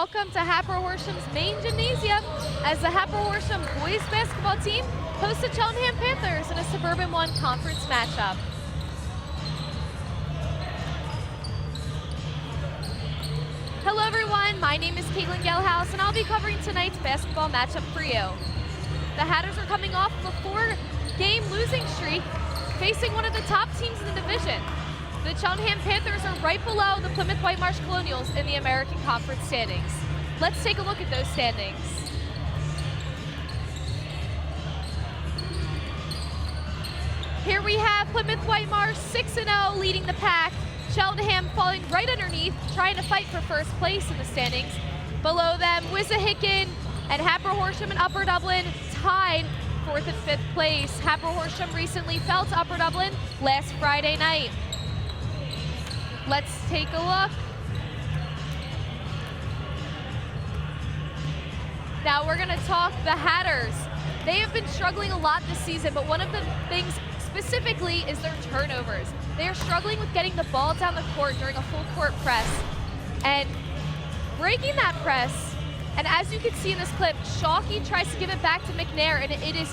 welcome to Hatboro-Horsham's main gymnasium as the Hatboro-Horsham boys basketball team hosts the Cheltenham Panthers in a Suburban 1 conference matchup. Hello everyone, my name is Caitlin Gelhaus and I'll be covering tonight's basketball matchup for you. The Hatters are coming off a 4-game losing streak, facing one of the top teams in the division. The Cheltenham Panthers are right below the Plymouth Whitemarsh Colonials in the American Conference standings. Let's take a look at those standings. Here we have Plymouth Whitemarsh 6-0 leading the pack. Cheltenham falling right underneath, trying to fight for first place in the standings. Below them, Wissahickon and Hatboro-Horsham and Upper Dublin tied 4th and 5th place. Hatboro-Horsham recently fell to Upper Dublin last Friday night. Let's take a look. Now we're gonna talk the Hatters. They have been struggling a lot this season, but one of the things specifically is their turnovers. They are struggling with getting the ball down the court during a full court press and breaking that press. And as you can see in this clip, Shockey tries to give it back to McNair and it is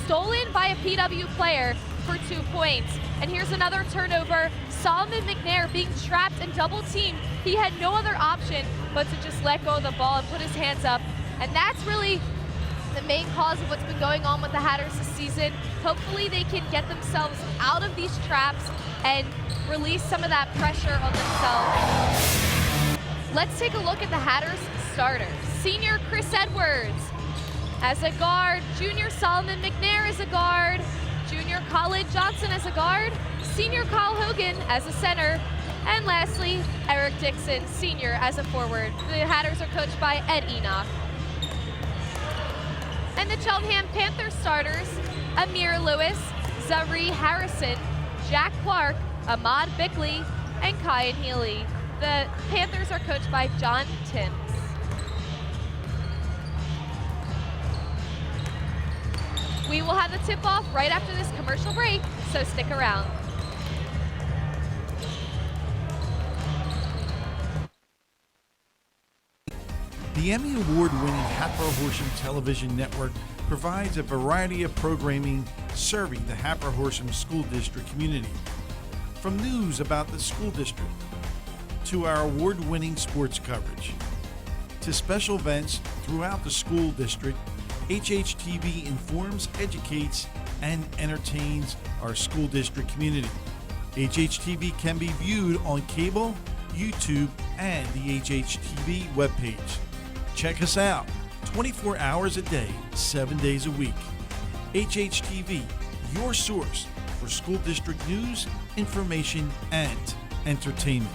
stolen by a PW player for 2 points. And here's another turnover. Solomon McNair being trapped and double teamed. He had no other option but to just let go of the ball and put his hands up. And that's really the main cause of what's been going on with the Hatters this season. Hopefully they can get themselves out of these traps and release some of that pressure on themselves. Let's take a look at the Hatters starters. Senior Chris Edwards as a guard, junior Solomon McNair as a guard, junior Khalid Johnson as a guard, senior Kyle Hogan as a center, and lastly, Eric Dixon, senior, as a forward. The Hatters are coached by Ed Enoch. And the Cheltenham Panthers starters, Amir Lewis, Zari Harrison, Jack Clark, Ahmad Bickley, and Kyan Healy. The Panthers are coached by John Timms. We will have the tip-off right after this commercial break, so stick around. The Emmy Award-winning Hatboro-Horsham television network provides a variety of programming serving the Hatboro-Horsham School District community. From news about the school district, to our award-winning sports coverage, to special events throughout the school district, HHTV informs, educates, and entertains our school district community. HHTV can be viewed on cable, YouTube, and the HHTV webpage. Check us out 24 hours a day, 7 days a week. HHTV, your source for school district news, information, and entertainment.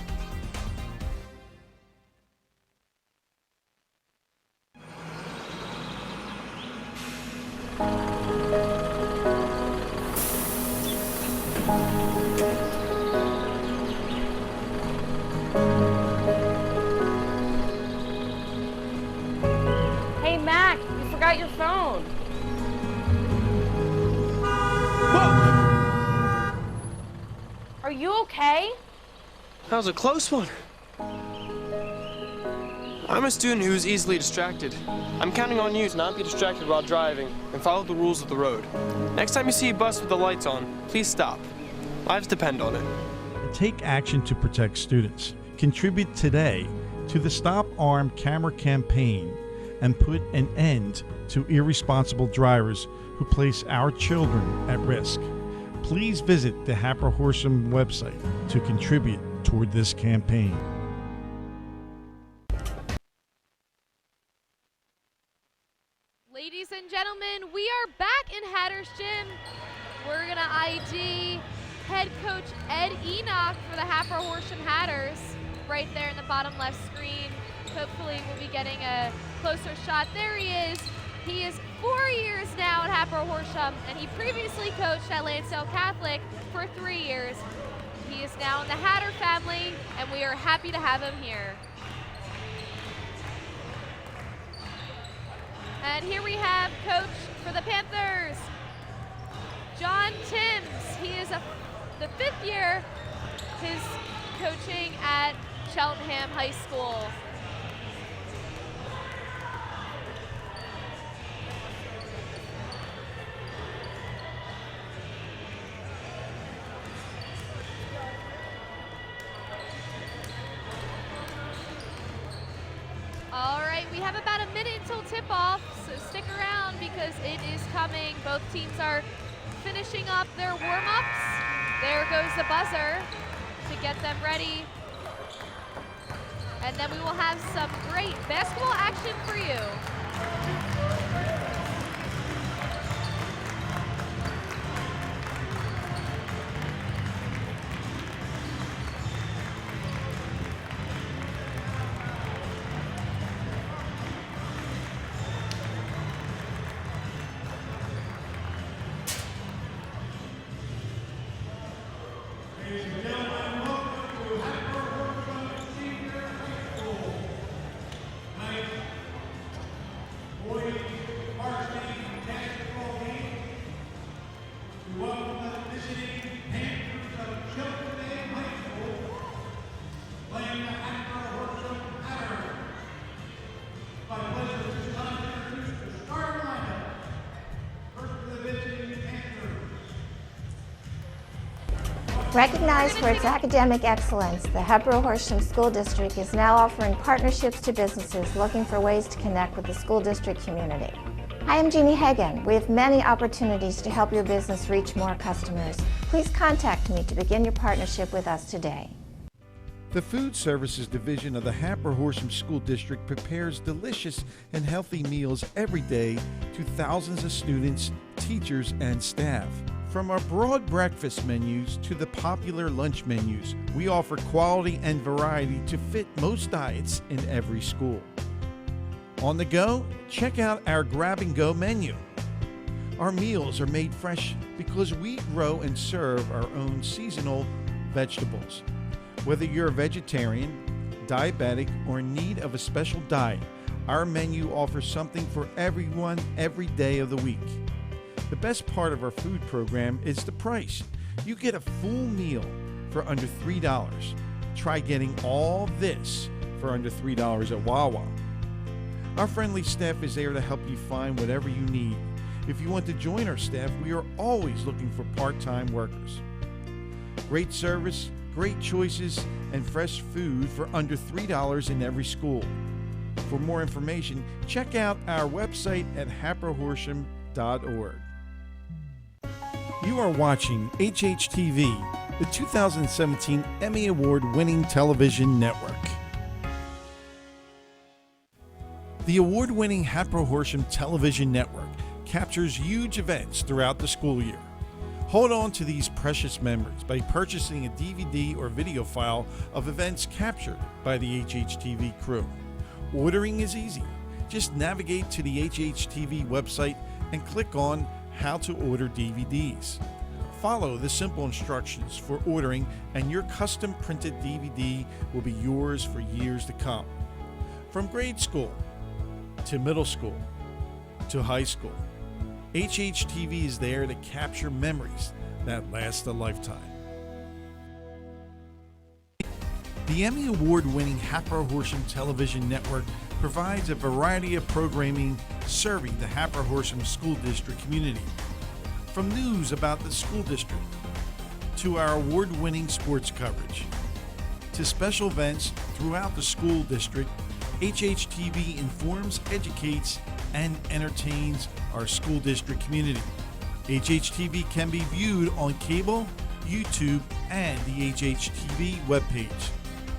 Hey Mac, you forgot your phone. Whoa! Are you okay? That was a close one. I'm a student who's easily distracted. I'm counting on you to not be distracted while driving and follow the rules of the road. Next time you see a bus with the lights on, please stop. Lives depend on it. Take action to protect students. Contribute today to the Stop Armed Camera campaign and put an end to irresponsible drivers who place our children at risk. Please visit the Hatboro-Horsham website to contribute toward this campaign. Ladies and gentlemen, we are back in Hatters Gym. We're gonna ID head coach Ed Enoch for the Hatboro-Horsham Hatters right there in the bottom left screen. Hopefully we'll be getting a closer shot. There he is. He is 4 years now at Hatboro-Horsham, and he previously coached at Lansdale Catholic for 3 years. He is now in the Hatter family, and we are happy to have him here. And here we have coach for the Panthers, John Timms. He is the 5th year his coaching at Cheltenham High School. we have about a minute until tip-off, so stick around because it is coming. Both teams are finishing up their warm-ups. There goes the buzzer to get them ready. And then we will have some great basketball action for you. Recognized for its academic excellence, the Hatboro-Horsham School District is now offering partnerships to businesses looking for ways to connect with the school district community. Hi, I'm Jeannie Hagan. We have many opportunities to help your business reach more customers. Please contact me to begin your partnership with us today. The Food Services Division of the Hatboro-Horsham School District prepares delicious and healthy meals every day to thousands of students, teachers, and staff. From our broad breakfast menus to the popular lunch menus, we offer quality and variety to fit most diets in every school. On the go, check out our grab-and-go menu. Our meals are made fresh because we grow and serve our own seasonal vegetables. Whether you're a vegetarian, diabetic, or in need of a special diet, our menu offers something for everyone every day of the week. The best part of our food program is the price. You get a full meal for under $3. Try getting all this for under $3 at Wawa. Our friendly staff is there to help you find whatever you need. If you want to join our staff, we are always looking for part-time workers. Great service, great choices, and fresh food for under $3 in every school. For more information, check out our website at hatboro-horsham.org. You are watching HHTV, the 2017 Emmy Award-winning television network. The award-winning Hatboro-Horsham television network captures huge events throughout the school year. Hold on to these precious memories by purchasing a DVD or video file of events captured by the HHTV crew. Ordering is easy. Just navigate to the HHTV website and click on How to Order DVDs. Follow the simple instructions for ordering and your custom printed DVD will be yours for years to come. From grade school to middle school to high school, HHTV is there to capture memories that last a lifetime. The Emmy Award-winning Hatboro-Horsham television network provides a variety of programming serving the Hatboro-Horsham School District community. From news about the school district, to our award-winning sports coverage, to special events throughout the school district, HHTV informs, educates, and entertains our school district community. HHTV can be viewed on cable, YouTube, and the HHTV webpage.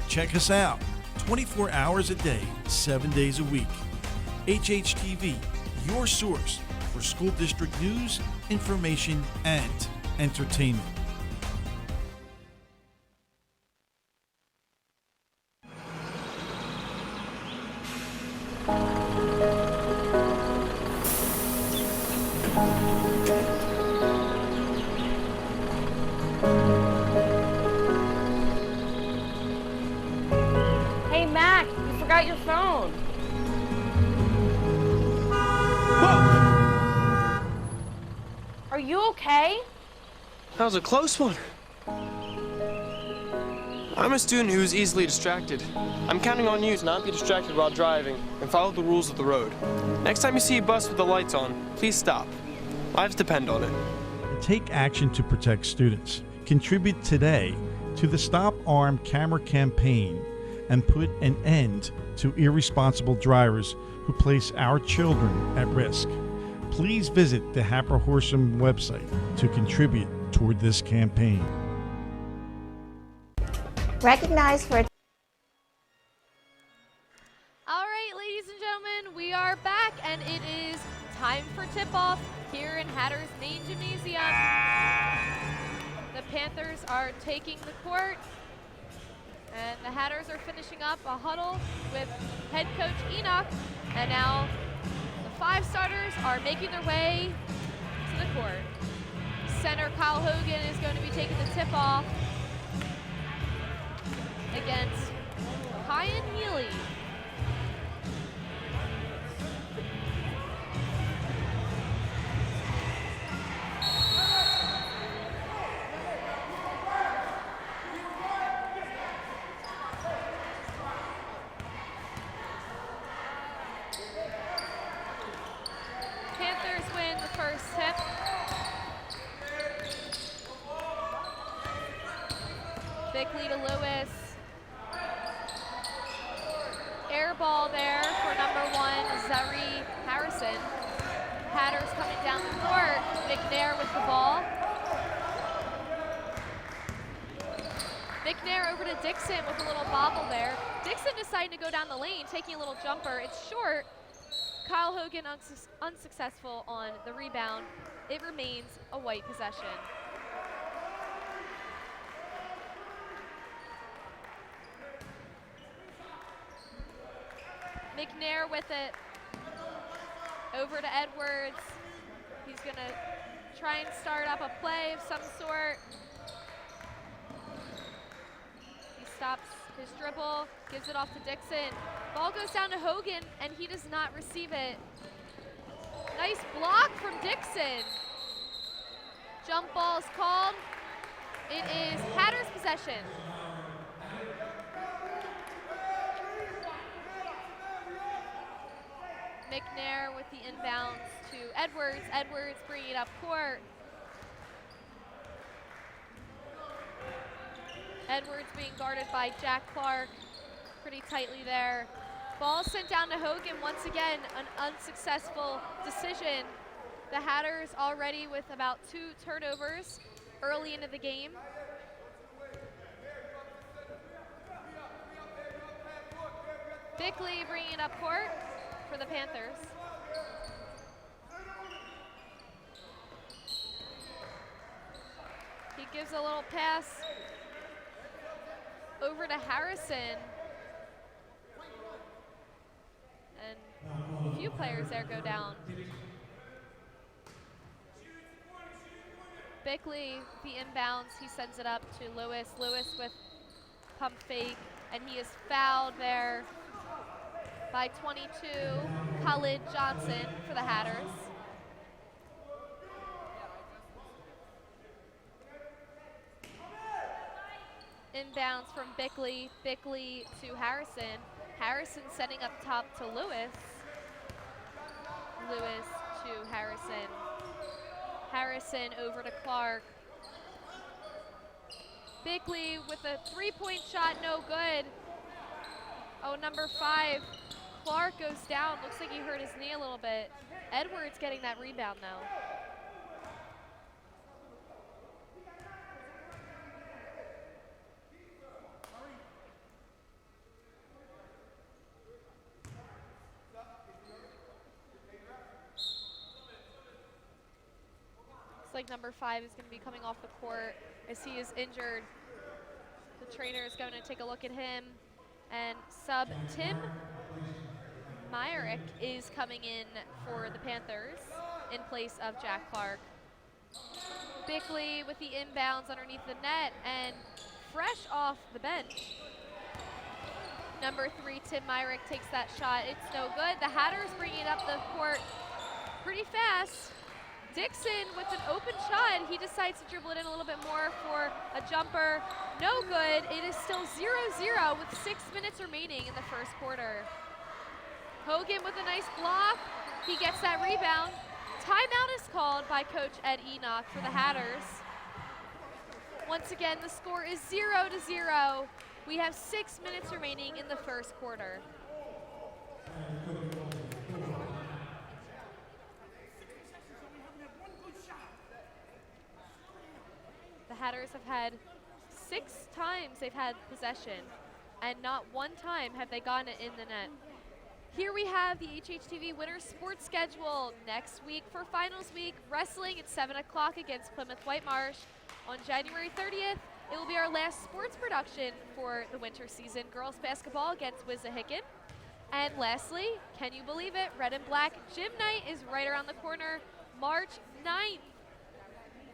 Check us out 24 hours a day, 7 days a week. HHTV, your source for school district news, information, and entertainment. Hey, Mac, you forgot your phone. Whoa! Are you okay? That was a close one. I'm a student who's easily distracted. I'm counting on you to not be distracted while driving and follow the rules of the road. Next time you see a bus with the lights on, please stop. Lives depend on it. Take action to protect students. Contribute today to the Stop Armed Camera campaign and put an end to irresponsible drivers who place our children at risk. Please visit the Hatboro-Horsham website to contribute toward this campaign. Recognized for All right, ladies and gentlemen, we are back, and it is time for tip-off here in Hatter's main gymnasium. The Panthers are taking the court, and the Hatters are finishing up a huddle with head coach Enoch, and now the 5 starters are making their way to the court. Center Kyle Hogan is going to be taking the tip-off against Kyan Healy. Panthers win the first tip. Bickley to Lewis. Air ball there for number 1, Zari Harrison. Hatters coming down the court. McNair with the ball. McNair over to Dixon with a little bobble there. Dixon deciding to go down the lane, taking a little jumper. It's short. Kyle Hogan unsuccessful on the rebound. It remains a white possession. McNair with it. Over to Edwards. He's gonna try and start up a play of some sort. He stops his dribble, gives it off to Dixon. Ball goes down to Hogan, and he does not receive it. Nice block from Dixon. Jump ball's called. It is Hatter's possession. McNair with the inbounds to Edwards. Edwards bringing it up court. Edwards being guarded by Jack Clark pretty tightly there. Ball sent down to Hogan. Once again, an unsuccessful decision. The Hatters already with about 2 turnovers early into the game. Bickley bringing it up court for the Panthers. He gives a little pass over to Harrison. And a few players there go down. Bickley, the inbounds, he sends it up to Lewis. Lewis with pump fake, and he is fouled there by 22, Khalid Johnson for the Hatters. Inbounds from Bickley. Bickley to Harrison. Harrison setting up top to Lewis. Lewis to Harrison. Harrison over to Clark. Bickley with a 3-point shot, no good. Oh, number 5, Clark goes down. Looks like he hurt his knee a little bit. Edwards getting that rebound though. Looks like number 5 is going to be coming off the court as he is injured. The trainer is going to take a look at him. And sub Tim Myrick is coming in for the Panthers in place of Jack Clark. Bickley with the inbounds underneath the net and fresh off the bench. Number 3, Tim Myrick takes that shot. It's no good. The Hatters bringing it up the court pretty fast. Dixon with an open shot. He decides to dribble it in a little bit more for a jumper. No good. It is still 0-0 with 6 minutes remaining in the first quarter. Hogan with a nice block. He gets that rebound. Timeout is called by Coach Ed Enoch for the Hatters. Once again, the score is 0-0. We have 6 minutes remaining in the first quarter. Hatters have had 6 times they've had possession, and not one time have they gotten it in the net. Here we have the HHTV winter sports schedule. Next week for finals week, wrestling at 7 o'clock against Plymouth Whitemarsh. On January 30th, it will be our last sports production for the winter season. Girls basketball against Wissahickon. And lastly, can you believe it? Red and Black Gym Night is right around the corner, March 9th.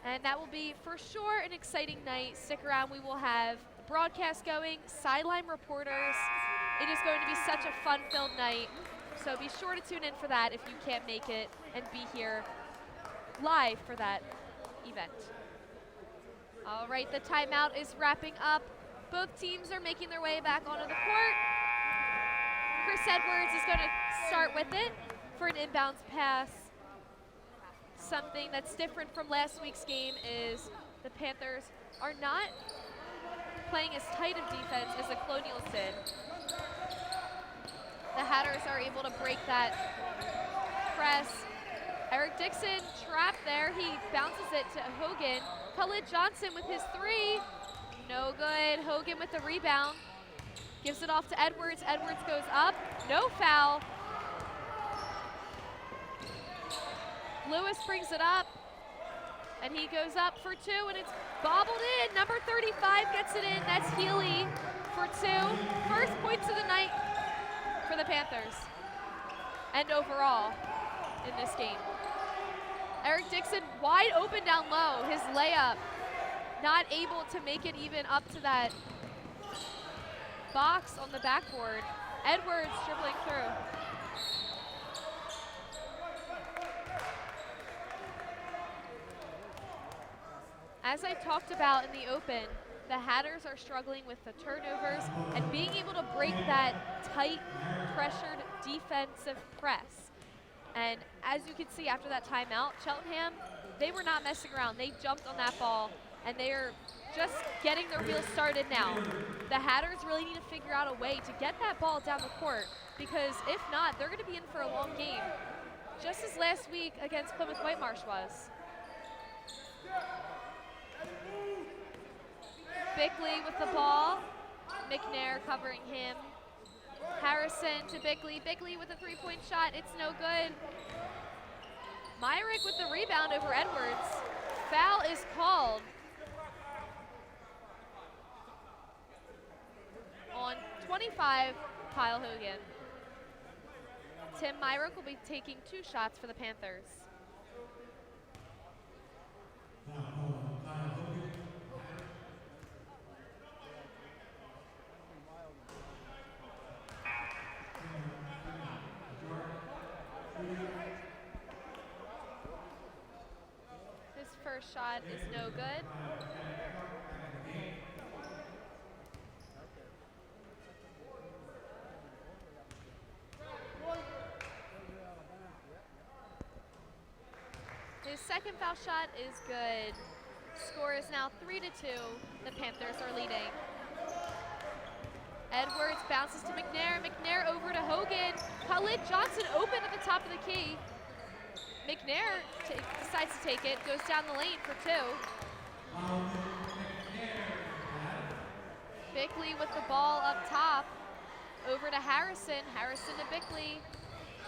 And that will be for sure an exciting night. Stick around, we will have the broadcast going, sideline reporters. It is going to be such a fun-filled night. So be sure to tune in for that if you can't make it and be here live for that event. All right, the timeout is wrapping up. Both teams are making their way back onto the court. Chris Edwards is going to start with it for an inbounds pass. Something that's different from last week's game is the Panthers are not playing as tight of defense as the Colonials did. The Hatters are able to break that press. Eric Dixon trapped there. He bounces it to Hogan. Khalid Johnson with his 3. No good. Hogan with the rebound. Gives it off to Edwards. Edwards goes up. No foul. Lewis brings it up. And he goes up for 2, and it's bobbled in. Number 35 gets it in. That's Healy for 2. First points of the night for the Panthers. And overall in this game. Eric Dixon wide open down low. His layup not able to make it even up to that box on the backboard. Edwards dribbling through. As I talked about in the open, the Hatters are struggling with the turnovers and being able to break that tight, pressured defensive press. And as you can see after that timeout, Cheltenham, they were not messing around. They jumped on that ball, and they are just getting their wheels started now. The Hatters really need to figure out a way to get that ball down the court, because if not, they're going to be in for a long game, just as last week against Plymouth Whitemarsh was. Bickley with the ball. McNair covering him. Harrison to Bickley. Bickley with a 3-point shot. It's no good. Myrick with the rebound over Edwards. Foul is called on 25, Kyle Hogan. Tim Myrick will be taking 2 shots for the Panthers. His first shot is no good. His second foul shot is good. Score is now 3-2. The Panthers are leading. Edwards bounces to McNair. McNair over to Hogan. Khalid Johnson open at the top of the key. McNair decides to take it, goes down the lane for 2. Bickley with the ball up top. Over to Harrison. Harrison to Bickley.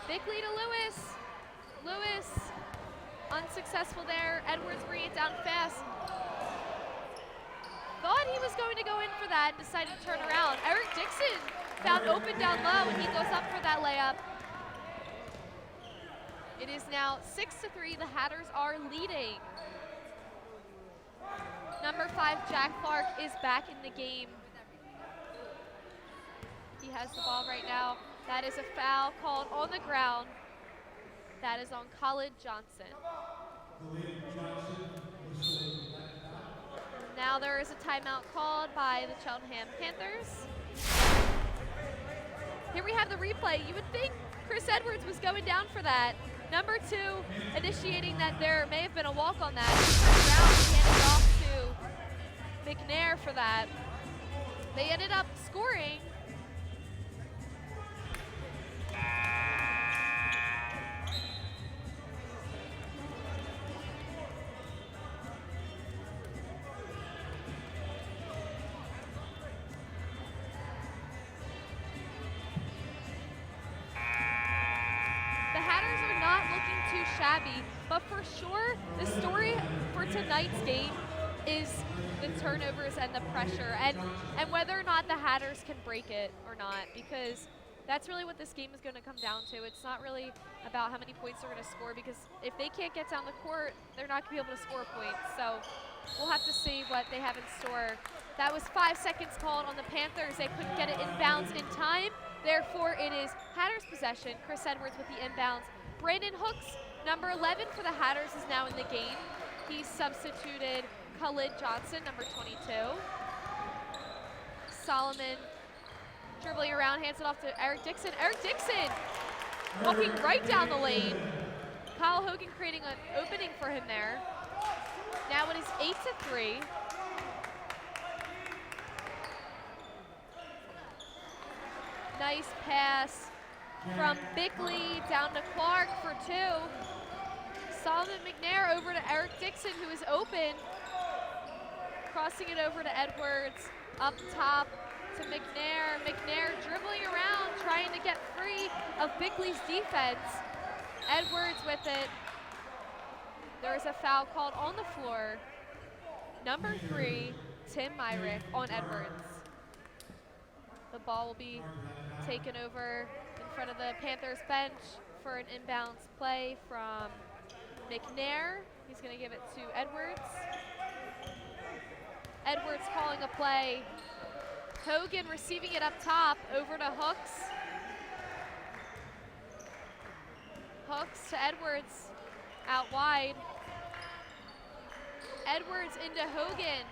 Bickley to Lewis. Lewis unsuccessful there. Edwards bringing it down fast. Thought he was going to go in for that, decided to turn around. Eric Dixon found open down low, and he goes up for that layup. It is now 6-3. The Hatters are leading. Number 5, Jack Clark, is back in the game. He has the ball right now. That is a foul called on the ground. That is on Khalid Johnson. Now there is a timeout called by the Cheltenham Panthers. Here we have the replay. You would think Chris Edwards was going down for that. Number 2 initiating that there may have been a walk on that. Brown handed off to McNair for that. They ended up scoring. too shabby. But for sure, the story for tonight's game is the turnovers and the pressure, and whether or not the Hatters can break it or not, because that's really what this game is going to come down to. It's not really about how many points they're going to score, because if they can't get down the court, they're not going to be able to score points. So we'll have to see what they have in store. That was 5 seconds called on the Panthers. They couldn't get it inbounds in time. Therefore, it is Hatters possession. Chris Edwards with the inbounds. Brandon Hooks, number 11 for the Hatters, is now in the game. He substituted Khalid Johnson, number 22. Solomon dribbling around, hands it off to Eric Dixon. Eric Dixon walking right down the lane. Kyle Hogan creating an opening for him there. Now it is 8-3. Nice pass from Bickley down to Clark for 2. Solomon McNair over to Eric Dixon, who is open. Crossing it over to Edwards, up top to McNair. McNair dribbling around, trying to get free of Bickley's defense. Edwards with it. There is a foul called on the floor. Number 3, Tim Myrick on Edwards. The ball will be taken over in front of the Panthers bench for an inbounds play from McNair. He's going to give it to Edwards. Edwards calling a play. Hogan receiving it up top, over to Hooks. Hooks to Edwards, out wide. Edwards into Hogan.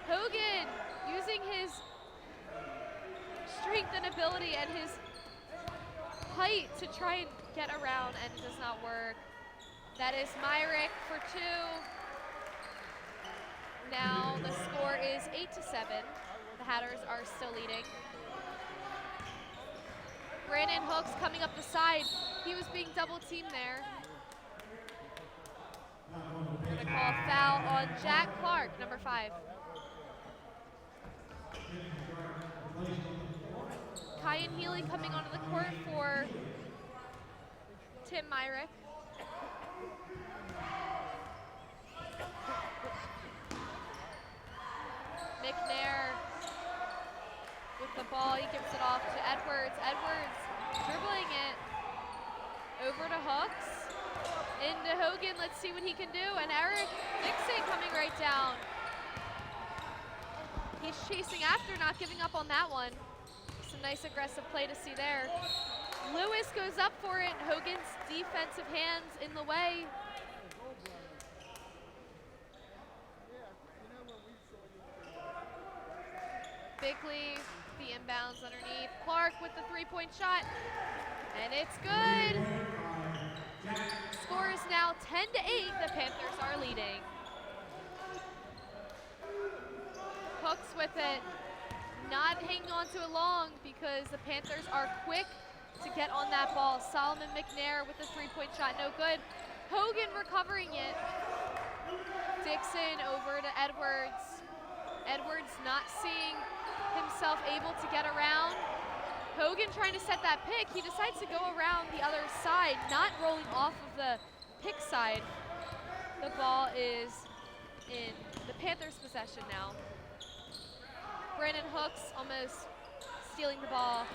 Hogan using his strength and ability and his height to try and get around, and it does not work. That is Myrick for 2. Now the score is 8-7. The Hatters are still leading. Brandon Hooks coming up the side. He was being double teamed there. We're going to call a foul on Jack Clark, number 5. Kyan Healy coming onto the court for Tim Myrick. McNair with the ball, he gives it off to Edwards. Edwards dribbling it over to Hooks. Into Hogan, let's see what he can do. And Eric Dixon coming right down. He's chasing after, not giving up on that one. Some nice aggressive play to see there. Lewis goes up for it. Hogan's defensive hands in the way. Bickley, the inbounds underneath. Clark with the 3-point shot, and it's good. Score is now 10-8. The Panthers are leading. Hooks with it, not hanging on to it long because the Panthers are quick to get on that ball. Solomon McNair with the 3-point shot, no good. Hogan recovering it. Dixon over to Edwards. Edwards not seeing himself able to get around. Hogan trying to set that pick. He decides to go around the other side, not rolling off of the pick side. The ball is in the Panthers' possession now. Brandon Hooks almost stealing the ball.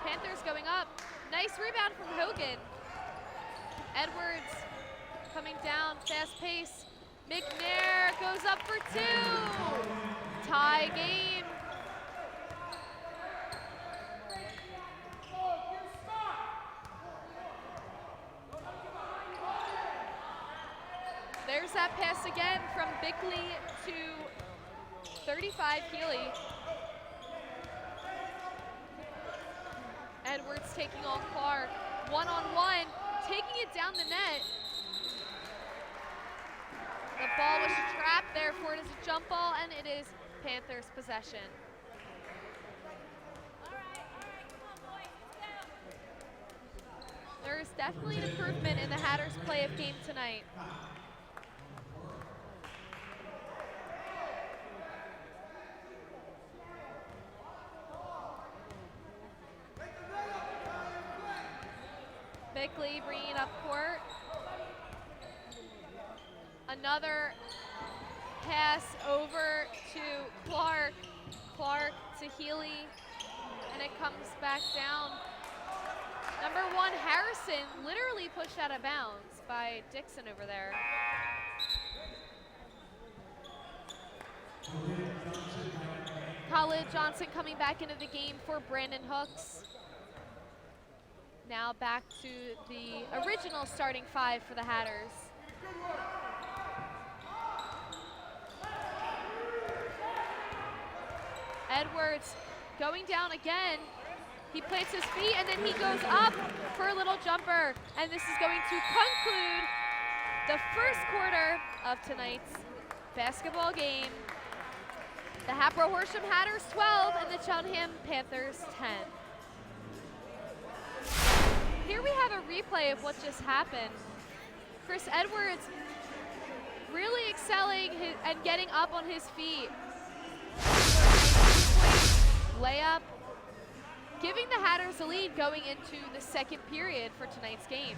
Panthers going up. Nice rebound from Hogan. Edwards coming down, fast pace. McNair goes up for 2. Tie game. There's that pass again from Bickley to 35 Healy. Edwards taking on Clark. One-on-one, taking it down the net. The ball was trapped, therefore it is a jump ball, and it is Panthers possession. There is definitely an improvement in the Hatters' play of game tonight. Bickley bringing it up court. Another pass over to Clark. Clark to Healy, and it comes back down. Number 1, Harrison, literally pushed out of bounds by Dixon over there. Khalid Johnson coming back into the game for Brandon Hooks. Now back to the original starting 5 for the Hatters. Edwards going down again. He plants his feet and then he goes up for a little jumper. And this is going to conclude the first quarter of tonight's basketball game. The Hatboro-Horsham Hatters 12 and the Cheltenham Panthers 10. Here we have a replay of what just happened. Chris Edwards really excelling and getting up on his feet. Layup, giving the Hatters a lead going into the second period for tonight's game.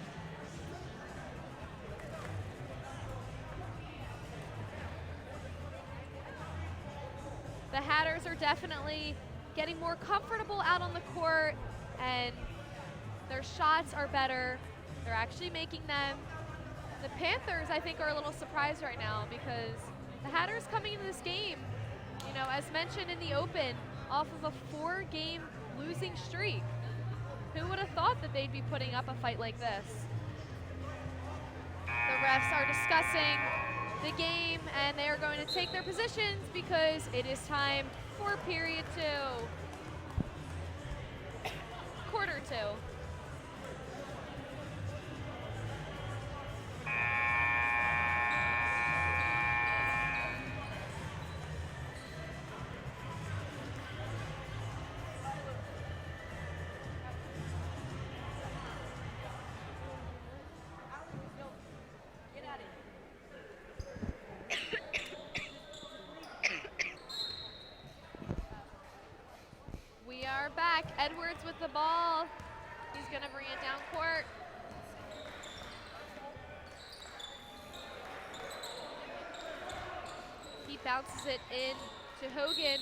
The Hatters are definitely getting more comfortable out on the court, and their shots are better. They're actually making them. The Panthers, I think, are a little surprised right now because the Hatters coming into this game, you know, as mentioned in the open, off of a 4-game losing streak. Who would have thought that they'd be putting up a fight like this? The refs are discussing the game and they are going to take their positions because it is time for period 2. Quarter 2. Back. Edwards with the ball. He's going to bring it down court. He bounces it in to Hogan.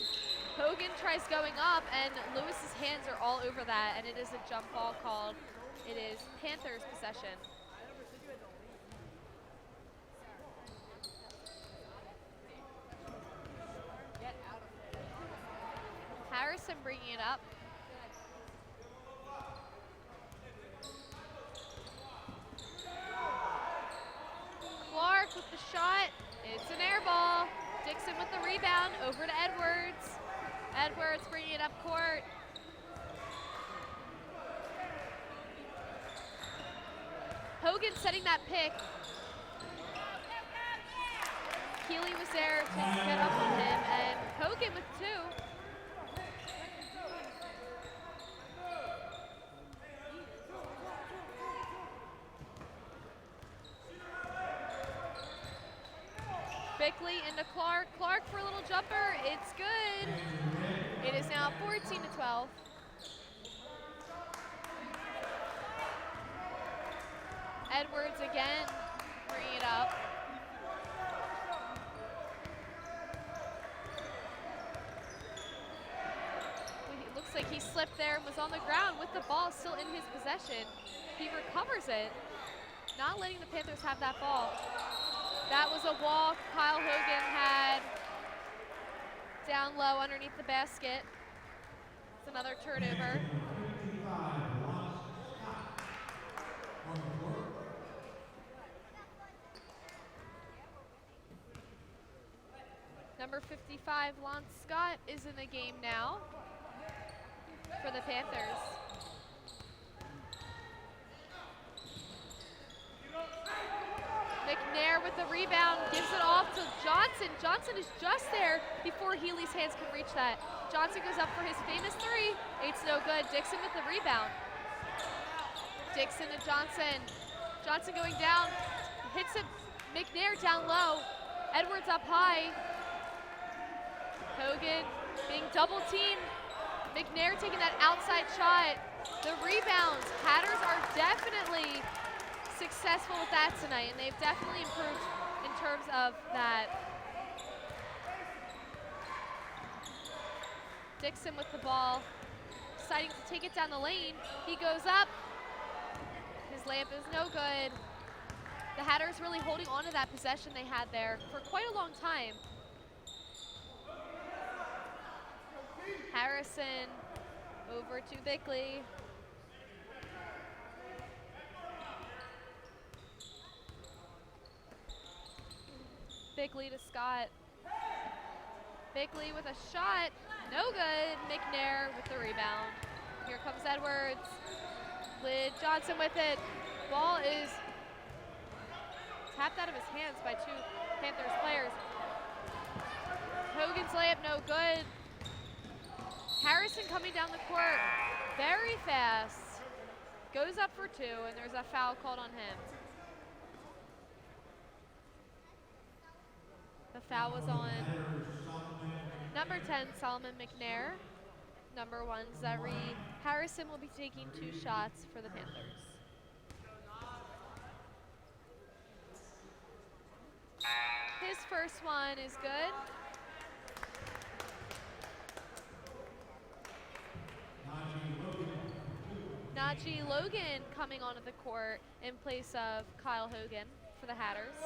Hogan tries going up, and Lewis's hands are all over that, and it is a jump ball called. It is Panthers possession. Harrison bringing it up. Clark with the shot. It's an air ball. Dixon with the rebound. Over to Edwards. Edwards bringing it up court. Hogan setting that pick. Keeley was there to get up on him, and Hogan with 2. Bickley into Clark. Clark for a little jumper. It's good. It is now 14-12. Edwards again bringing it up. It looks like he slipped there and was on the ground with the ball still in his possession. He recovers it, not letting the Panthers have that ball. That was a walk Kyle Hogan had down low underneath the basket. It's another turnover. Number 55, Lon Scott, is in the game now for the Panthers. McNair with the rebound, gives it off to Johnson. Johnson is just there before Healy's hands can reach that. Johnson goes up for his famous 3. It's no good. Dixon with the rebound. Dixon to Johnson. Johnson going down, hits it. McNair down low. Edwards up high. Hogan being double teamed. McNair taking that outside shot. The rebounds, Hatters are definitely successful with that tonight, and they've definitely improved in terms of that. Dixon with the ball, deciding to take it down the lane. He goes up. His layup is no good. The Hatters really holding on to that possession they had there for quite a long time. Harrison over to Bickley. Bickley to Scott. Bickley with a shot, no good. McNair with the rebound. Here comes Edwards. Lid Johnson with it. Ball is tapped out of his hands by two Panthers players. Hogan's layup no good. Harrison coming down the court very fast. Goes up for two, and there's a foul called on him. The foul was on number 10, Solomon McNair. Number 1, Zari Harrison will be taking 2 shots for the Panthers. His first one is good. Najee Logan coming onto the court in place of Kyle Hogan for the Hatters.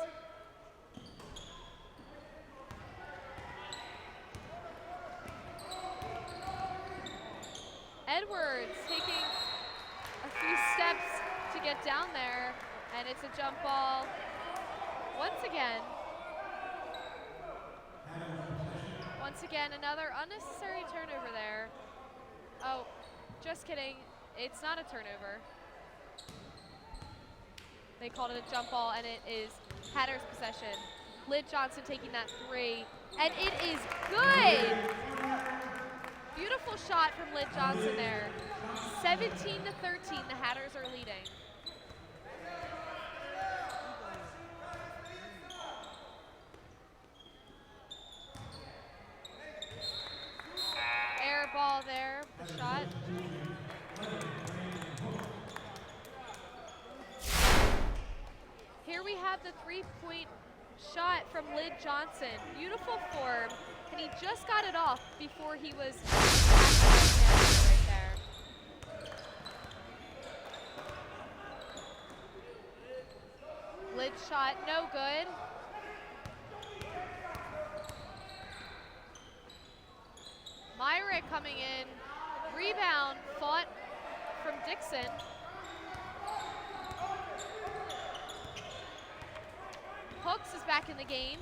Edwards taking a few steps to get down there, and it's a jump ball once again. Once again, another unnecessary turnover there. Oh, just kidding. It's not a turnover. They called it a jump ball, and it is Hatters' possession. Lid Johnson taking that 3, and it is good! Beautiful shot from Lid Johnson there. 17-13, the Hatters are leading. Air ball there, the shot. Here we have the 3-point shot from Lid Johnson. Beautiful form, and he just got it off before he was right there. Lid shot, no good. Myrick coming in, rebound, fought from Dixon. Hooks is back in the game.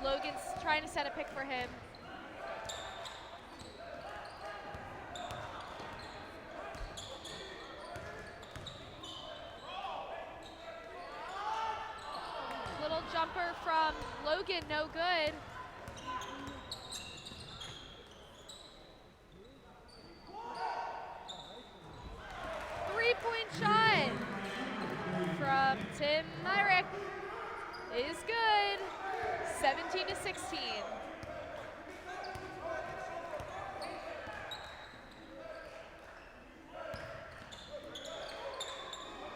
Logan's trying to set a pick for him. Little jumper from Logan, no good. Three-point shot from Tim Myrick is good. 17-16.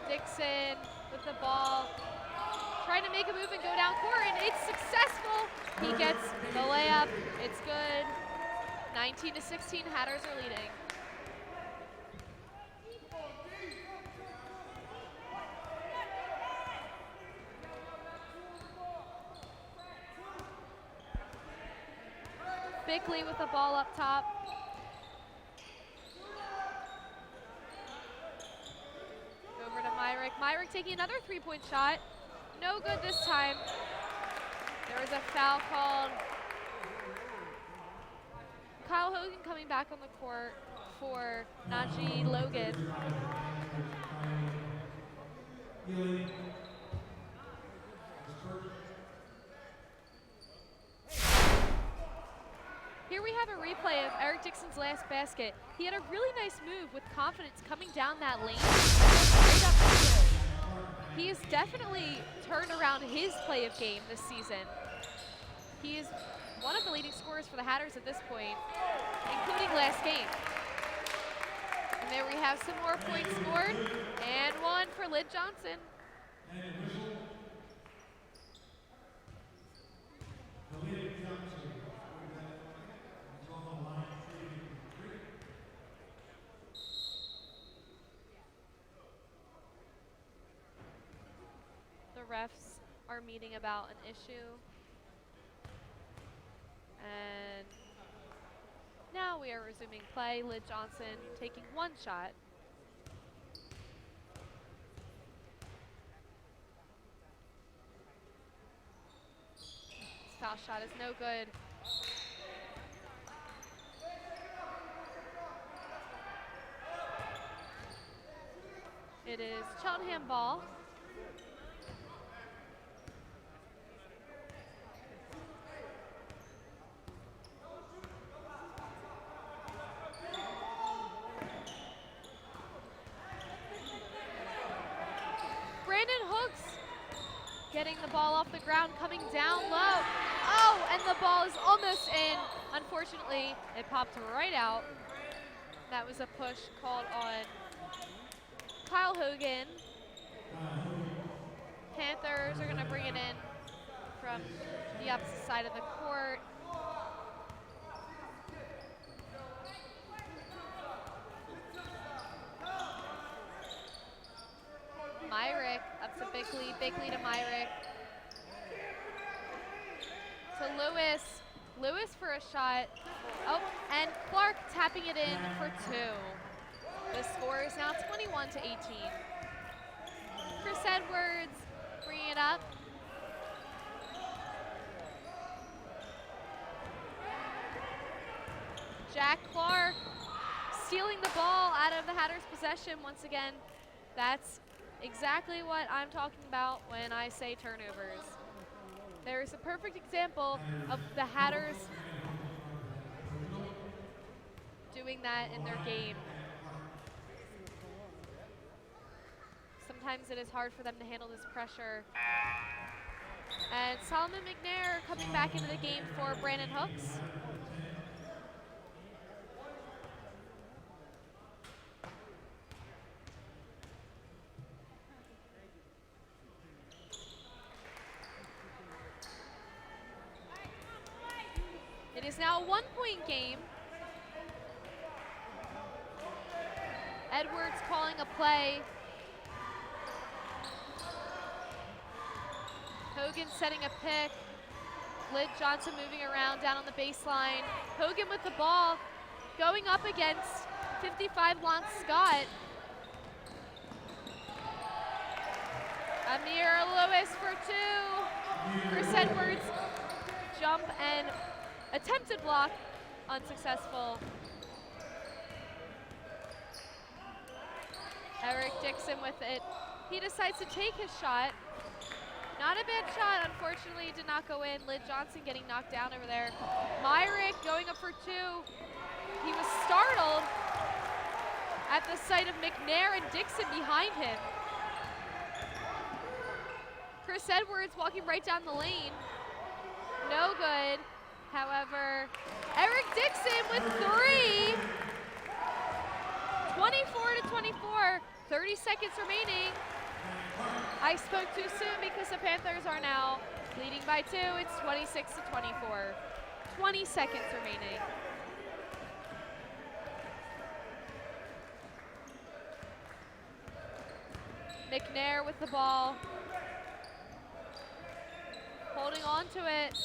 Dixon with the ball, trying to make a move and go down court, and it's successful. He gets the layup. It's good. 19-16, Hatters are leading. Bickley with the ball up top. Over to Myrick. Myrick taking another 3-point shot. No good this time. There was a foul called. Kyle Hogan coming back on the court for Najee Logan. Here we have a replay of Eric Dixon's last basket. He had a really nice move with confidence coming down that lane. He has definitely turned around his play of game this season. He is one of the leading scorers for the Hatters at this point, including last game. And there we have some more points scored, and one for Lid Johnson. The refs are meeting about an issue. And now we are resuming play. Lid Johnson taking one shot. This foul shot is no good. It is Cheltenham ball. Getting the ball off the ground, coming down low. Oh, and the ball is almost in. Unfortunately, it popped right out. That was a push called on Kyle Hogan. Panthers are going to bring it in from the opposite side of the court. Myrick up to big lead to Myrick. To Lewis. Lewis for a shot. Oh, and Clark tapping it in for two. The score is now 21-18. Chris Edwards bringing it up. Jack Clark stealing the ball out of the Hatters' possession once again. That's exactly what I'm talking about when I say turnovers. There is a perfect example of the Hatters doing that in their game. Sometimes it is hard for them to handle this pressure. And Solomon McNair coming back into the game for Brandon Hooks. It is now a one-point game. Edwards calling a play. Hogan setting a pick. Lid Johnson moving around down on the baseline. Hogan with the ball going up against 55 Lance Scott. Amir Lewis for two. Chris Edwards jump and attempted block, unsuccessful. Eric Dixon with it. He decides to take his shot. Not a bad shot, unfortunately, did not go in. Lid Johnson getting knocked down over there. Myrick going up for two. He was startled at the sight of McNair and Dixon behind him. Chris Edwards walking right down the lane. No good. However, Eric Dixon with three. 24-24, 30 seconds remaining. I spoke too soon because the Panthers are now leading by two. It's 26-24. 20 seconds remaining. McNair with the ball. Holding on to it.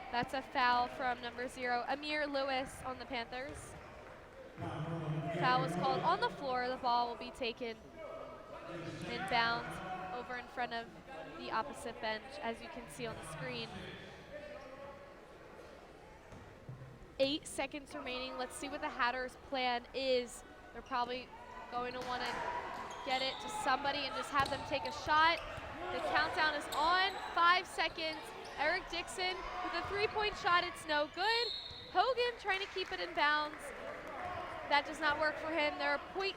That's a foul from number 0, Amir Lewis on the Panthers. Foul was called on the floor. The ball will be taken in bounds over in front of the opposite bench, as you can see on the screen. 8 seconds remaining. Let's see what the Hatters' plan is. They're probably going to want to get it to somebody and just have them take a shot. The countdown is on. 5 seconds. Eric Dixon with a three-point shot. It's no good. Hogan trying to keep it in bounds. That does not work for him. There are 0.7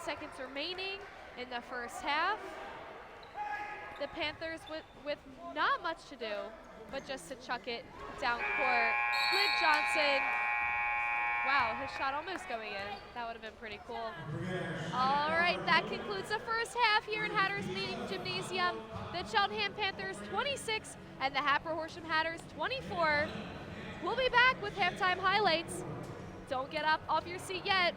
seconds remaining in the first half. The Panthers with not much to do, but just to chuck it down court. Lid Johnson Wow, his shot almost going in. That would have been pretty cool. All right, that concludes the first half here in Hatters Meeting Gymnasium. The Cheltenham Panthers 26 and the Hatboro-Horsham Hatters 24. We'll be back with halftime highlights. Don't get up off your seat yet.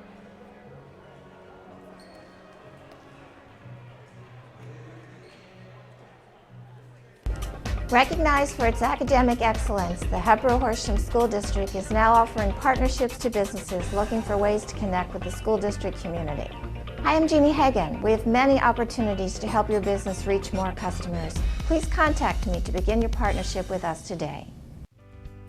Recognized for its academic excellence, the Hatboro-Horsham School District is now offering partnerships to businesses looking for ways to connect with the school district community. Hi, I'm Jeannie Hagan. We have many opportunities to help your business reach more customers. Please contact me to begin your partnership with us today.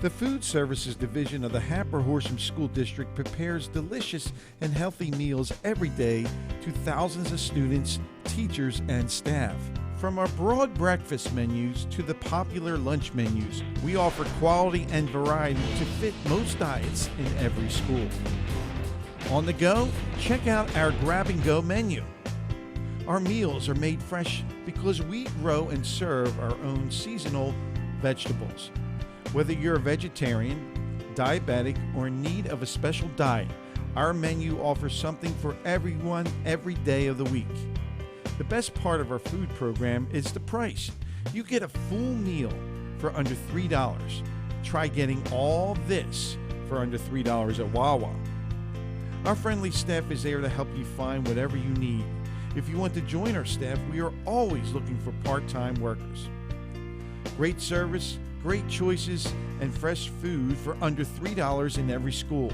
The Food Services Division of the Hatboro-Horsham School District prepares delicious and healthy meals every day to thousands of students, teachers, and staff. From our broad breakfast menus to the popular lunch menus, we offer quality and variety to fit most diets in every school. On the go, check out our grab-and-go menu. Our meals are made fresh because we grow and serve our own seasonal vegetables. Whether you're a vegetarian, diabetic, or in need of a special diet, our menu offers something for everyone every day of the week. The best part of our food program is the price. You get a full meal for under $3. Try getting all this for under $3 at Wawa. Our friendly staff is there to help you find whatever you need. If you want to join our staff, we are always looking for part-time workers. Great service, great choices, and fresh food for under $3 in every school.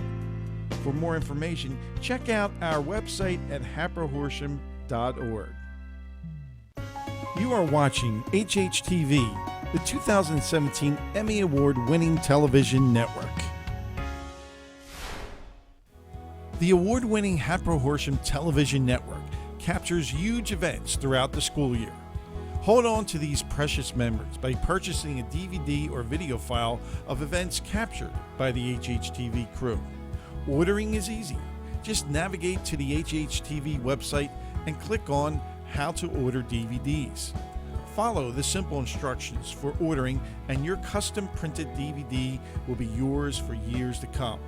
For more information, check out our website at hatboro-horsham.org. You are watching HHTV, the 2017 Emmy Award-winning television network. The award-winning Hatboro-Horsham television network captures huge events throughout the school year. Hold on to these precious memories by purchasing a DVD or video file of events captured by the HHTV crew. Ordering is easy. Just navigate to the HHTV website and click on How to Order DVDs. Follow the simple instructions for ordering and your custom printed DVD will be yours for years to come.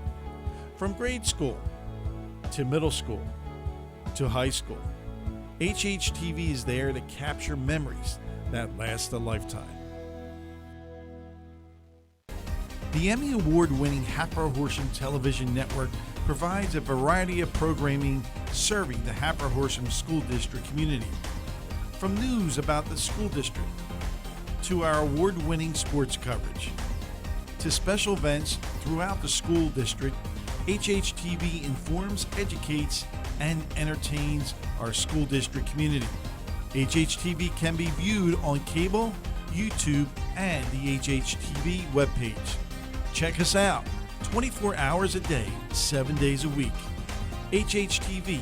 From grade school to middle school to high school, HHTV is there to capture memories that last a lifetime. The Emmy Award-winning Hatboro-Horsham television network provides a variety of programming serving the Hatboro-Horsham School District community. From news about the school district, to our award-winning sports coverage, to special events throughout the school district, HHTV informs, educates, and entertains our school district community. HHTV can be viewed on cable, YouTube, and the HHTV webpage. Check us out 24 hours a day, 7 days a week. HHTV,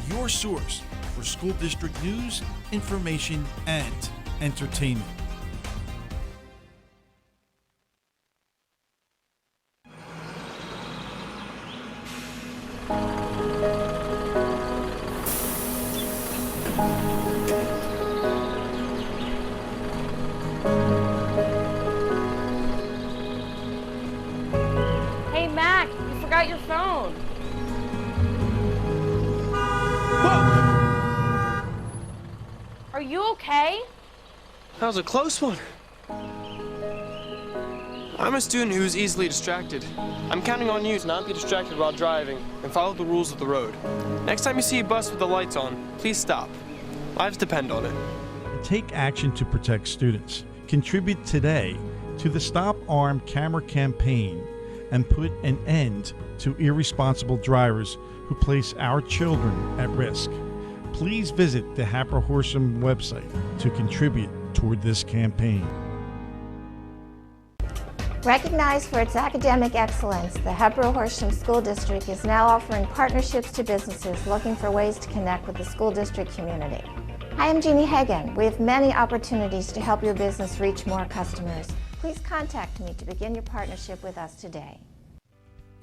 your source for school district news, information, and entertainment. Hey, Mac, you forgot your phone. Are you okay? That was a close one. I'm a student who's easily distracted. I'm counting on you to not be distracted while driving and follow the rules of the road. Next time you see a bus with the lights on, please stop. Lives depend on it. Take action to protect students. Contribute today to the Stop Armed Camera campaign and put an end to irresponsible drivers who place our children at risk. Please visit the Hatboro-Horsham website to contribute toward this campaign. Recognized for its academic excellence, the Hatboro-Horsham School District is now offering partnerships to businesses looking for ways to connect with the school district community. Hi, I'm Jeannie Hagan. We have many opportunities to help your business reach more customers. Please contact me to begin your partnership with us today.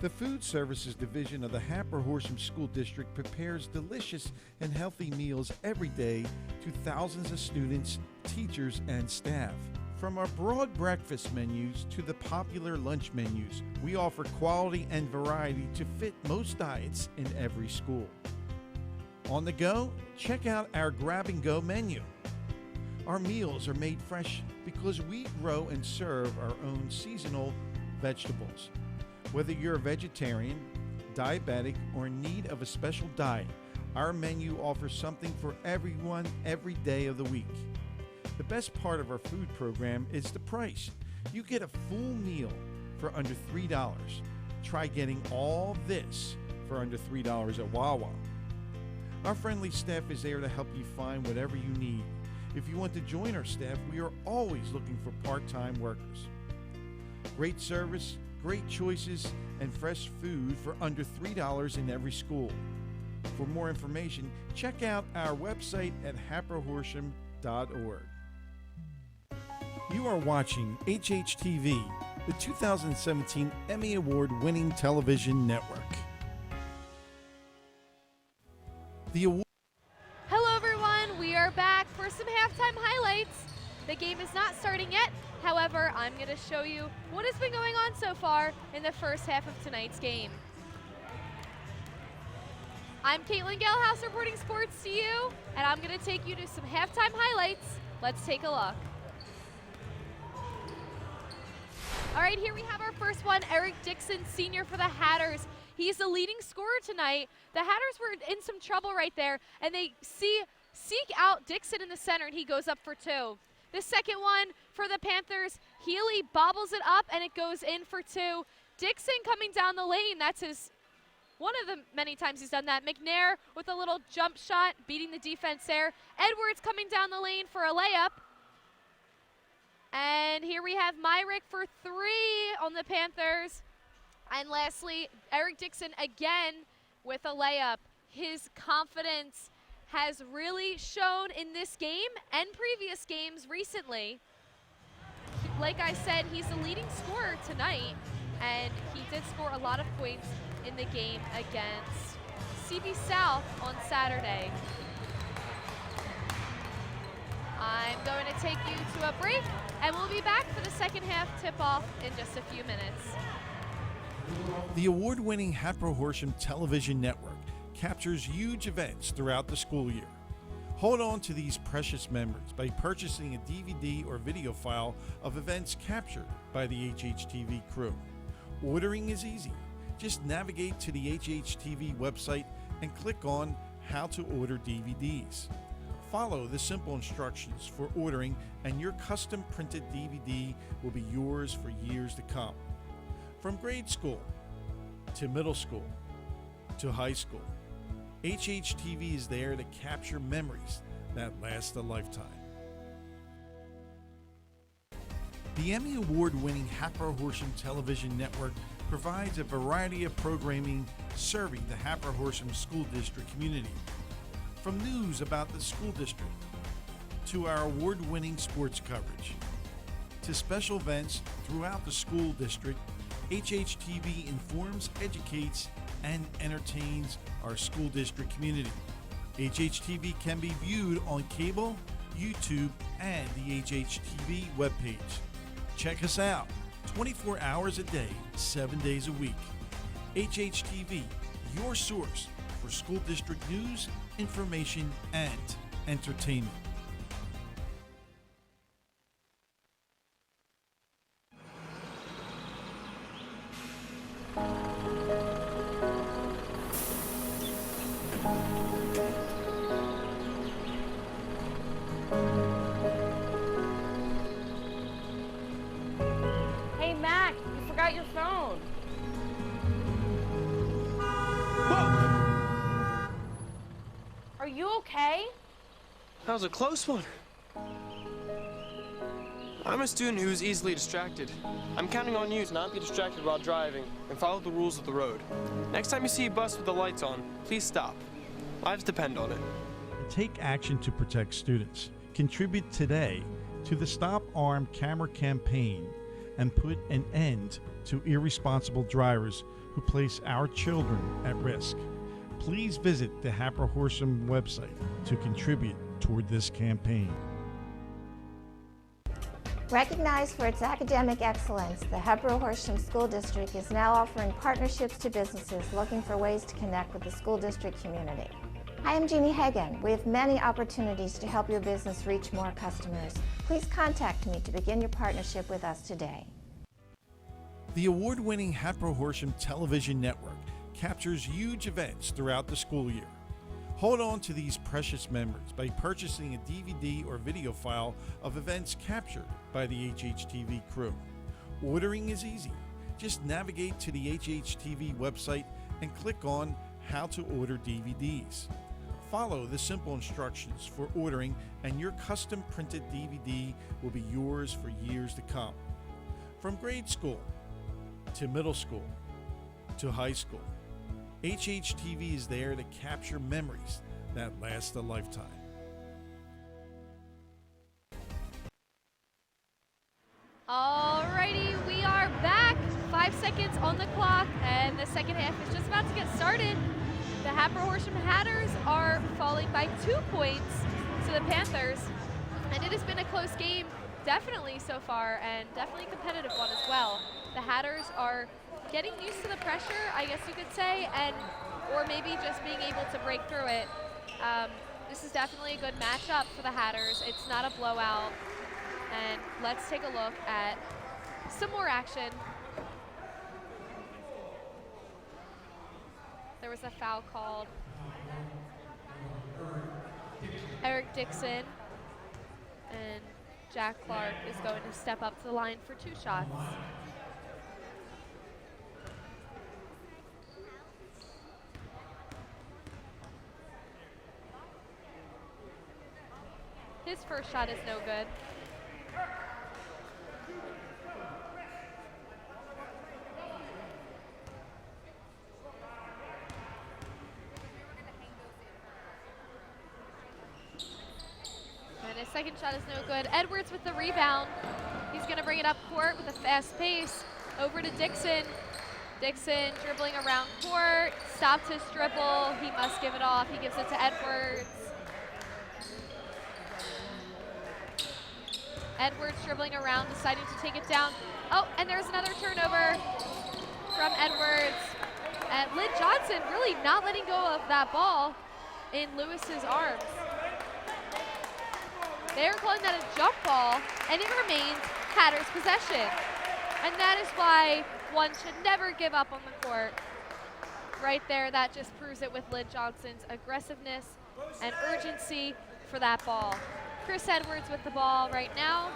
The Food Services Division of the Hatboro-Horsham School District prepares delicious and healthy meals every day to thousands of students, teachers, and staff. From our broad breakfast menus to the popular lunch menus, we offer quality and variety to fit most diets in every school. On the go, check out our grab-and-go menu. Our meals are made fresh because we grow and serve our own seasonal vegetables. Whether you're a vegetarian, diabetic, or in need of a special diet, our menu offers something for everyone every day of the week. The best part of our food program is the price. You get a full meal for under $3. Try getting all this for under $3 at Wawa. Our friendly staff is there to help you find whatever you need. If you want to join our staff, we are always looking for part-time workers. Great service, great choices, and fresh food for under $3 in every school. For more information, check out our website at Hatboro-Horsham.org. You are watching HHTV, the 2017 Emmy Award-winning television network. Hello everyone, we are back for some halftime highlights. The game is not starting yet. However, I'm going to show you what has been going on so far in the first half of tonight's game. I'm Caitlin Galehouse reporting sports to you, and I'm going to take you to some halftime highlights. Let's take a look. All right, here we have our first one, Eric Dixon, senior for the Hatters. He's the leading scorer tonight. The Hatters were in some trouble right there, and they seek out Dixon in the center, and he goes up for two. The second one for the Panthers, Healy bobbles it up, and it goes in for two. Dixon coming down the lane, that's one of the many times he's done that. McNair with a little jump shot, beating the defense there. Edwards coming down the lane for a layup. And here we have Myrick for three on the Panthers. And lastly, Eric Dixon again with a layup. His confidence has really shown in this game and previous games recently. Like I said, he's the leading scorer tonight, and he did score a lot of points in the game against CB South on Saturday. I'm going to take you to a break, and we'll be back for the second half tip-off in just a few minutes. The award-winning Hatboro-Horsham television network captures huge events throughout the school year. Hold on to these precious memories by purchasing a DVD or video file of events captured by the HHTV crew. Ordering is easy. Just navigate to the HHTV website and click on How to Order DVDs. Follow the simple instructions for ordering, and your custom printed DVD will be yours for years to come. From grade school to middle school to high school, HHTV is there to capture memories that last a lifetime. The Emmy Award-winning Hatboro-Horsham television network provides a variety of programming serving the Hatboro-Horsham School District community. From news about the school district, to our award-winning sports coverage, to special events throughout the school district, HHTV informs, educates, and entertains our school district community. HHTV can be viewed on cable, YouTube, and the HHTV webpage. Check us out 24 hours a day, 7 days a week. HHTV, your source for school district news, information, and entertainment. Hey, Mac, you forgot your phone. Are you okay? That was a close one. I'm a student who is easily distracted. I'm counting on you to not be distracted while driving and follow the rules of the road. Next time you see a bus with the lights on, please stop. Lives depend on it. Take action to protect students. Contribute today to the Stop Armed Camera campaign and put an end to irresponsible drivers who place our children at risk. Please visit the Hatboro-Horsham website to contribute toward this campaign. Recognized for its academic excellence, the Hatboro-Horsham School District is now offering partnerships to businesses looking for ways to connect with the school district community. Hi, I'm Jeannie Hagan. We have many opportunities to help your business reach more customers. Please contact me to begin your partnership with us today. The award-winning Hatboro-Horsham television network captures huge events throughout the school year. Hold on to these precious memories by purchasing a DVD or video file of events captured by the HHTV crew. Ordering is easy. Just navigate to the HHTV website and click on How to Order DVDs. Follow the simple instructions for ordering and your custom printed DVD will be yours for years to come. From grade school to middle school to high school, HHTV is there to capture memories that last a lifetime. Alrighty, we are back. 5 seconds on the clock, and the second half is just about to get started. The Hatboro-Horsham Hatters are falling by 2 points to the Panthers, and it has been a close game, definitely so far, and definitely a competitive one as well. The Hatters are getting used to the pressure, I guess you could say, or maybe just being able to break through it. This is definitely a good matchup for the Hatters. It's not a blowout. And let's take a look at some more action. There was a foul called. Eric Dixon and Jack Clark is going to step up to the line for 2 shots. His first shot is no good. And his second shot is no good. Edwards with the rebound. He's going to bring it up court with a fast pace. Over to Dixon. Dixon dribbling around court. Stops his dribble. He must give it off. He gives it to Edwards. Edwards dribbling around, deciding to take it down. Oh, and there's another turnover from Edwards. And Lynn Johnson really not letting go of that ball in Lewis's arms. They're calling that a jump ball, and it remains Hatters' possession. And that is why one should never give up on the court. Right there, that just proves it with Lynn Johnson's aggressiveness and urgency for that ball. Chris Edwards with the ball right now.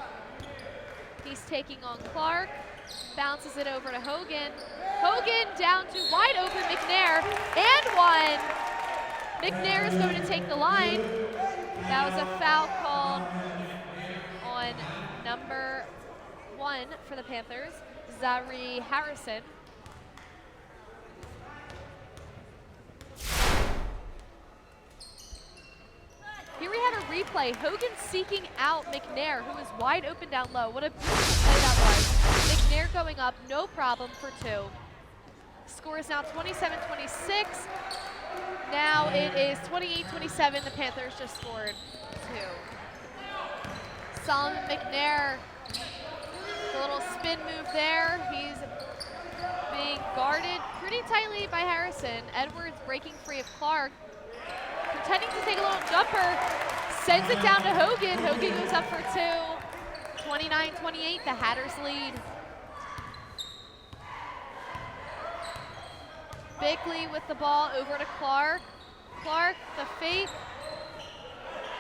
He's taking on Clark. Bounces it over to Hogan. Hogan down to wide open McNair. And one. McNair is going to take the line. That was a foul called on number 1 for the Panthers, Zari Harrison. Here we have a replay. Hogan seeking out McNair, who is wide open down low. What a beautiful play that was. McNair going up, no problem for 2. Score is now 27-26. Now it is 28-27. The Panthers just scored 2. Solomon McNair, a little spin move there. He's being guarded pretty tightly by Harrison. Edwards breaking free of Clark. Pretending to take a little jumper, sends it down to Hogan. Hogan goes up for 2. 29-28, the Hatters lead. Bickley with the ball over to Clark. Clark, the fake.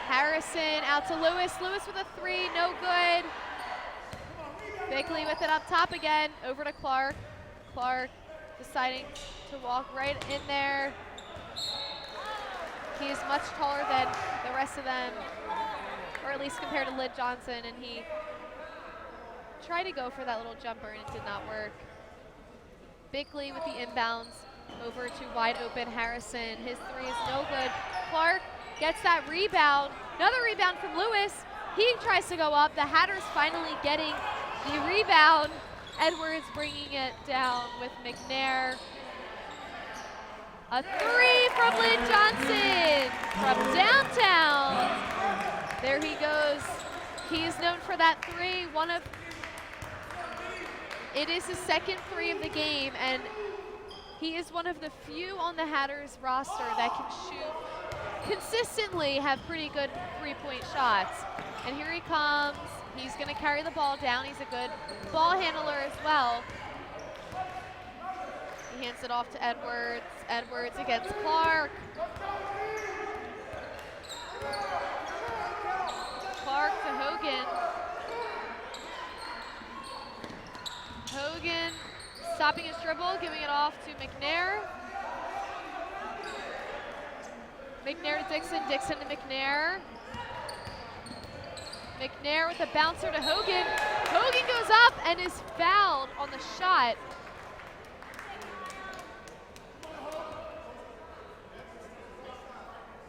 Harrison out to Lewis. Lewis with a 3, no good. Bickley with it up top again, over to Clark. Clark deciding to walk right in there. He is much taller than the rest of them, or at least compared to Lynn Johnson, and he tried to go for that little jumper and it did not work. Bickley with the inbounds over to wide open Harrison. His 3 is no good. Clark gets that rebound. Another rebound from Lewis. He tries to go up. The Hatters finally getting the rebound. Edwards bringing it down with McNair. A 3 from Lynn Johnson from downtown. There he goes. He is known for that three. It is his second three of the game, and he is one of the few on the Hatters roster that can shoot consistently, have pretty good three-point shots. And here he comes. He's going to carry the ball down. He's a good ball handler as well. He hands it off to Edwards. Edwards against Clark. Clark to Hogan. Hogan stopping his dribble, giving it off to McNair. McNair to Dixon, Dixon to McNair. McNair with a bouncer to Hogan. Hogan goes up and is fouled on the shot.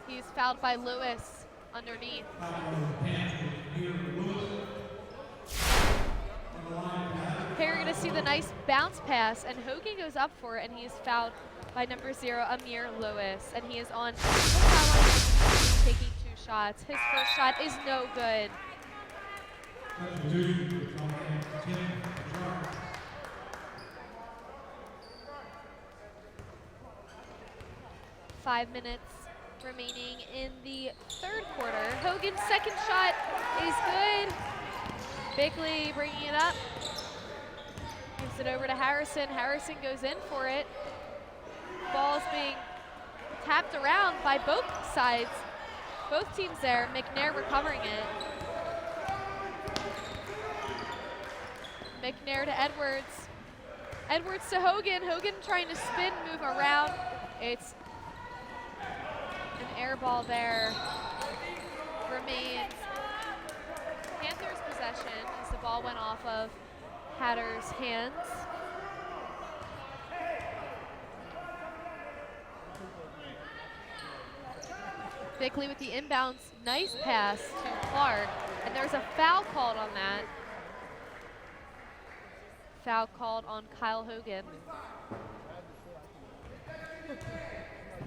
He's fouled by Lewis underneath. Here you're going to see the nice bounce pass, and Hogan goes up for it, and he is fouled by number 0, Amir Lewis. And he is on the foul line, taking 2 shots. His first shot is no good. 5 minutes remaining in the third quarter. Hogan's second shot is good. Bickley bringing it up. Gives it over to Harrison. Harrison goes in for it. Ball's being tapped around by both sides. Both teams there. McNair recovering it. McNair to Edwards. Edwards to Hogan. Hogan trying to spin, move around. It's an air ball there. Remains Panthers possession as the ball went off of Hatter's hands. Bickley with the inbounds, nice pass to Clark, and there's a foul called on that. Foul called on Kyle Hogan.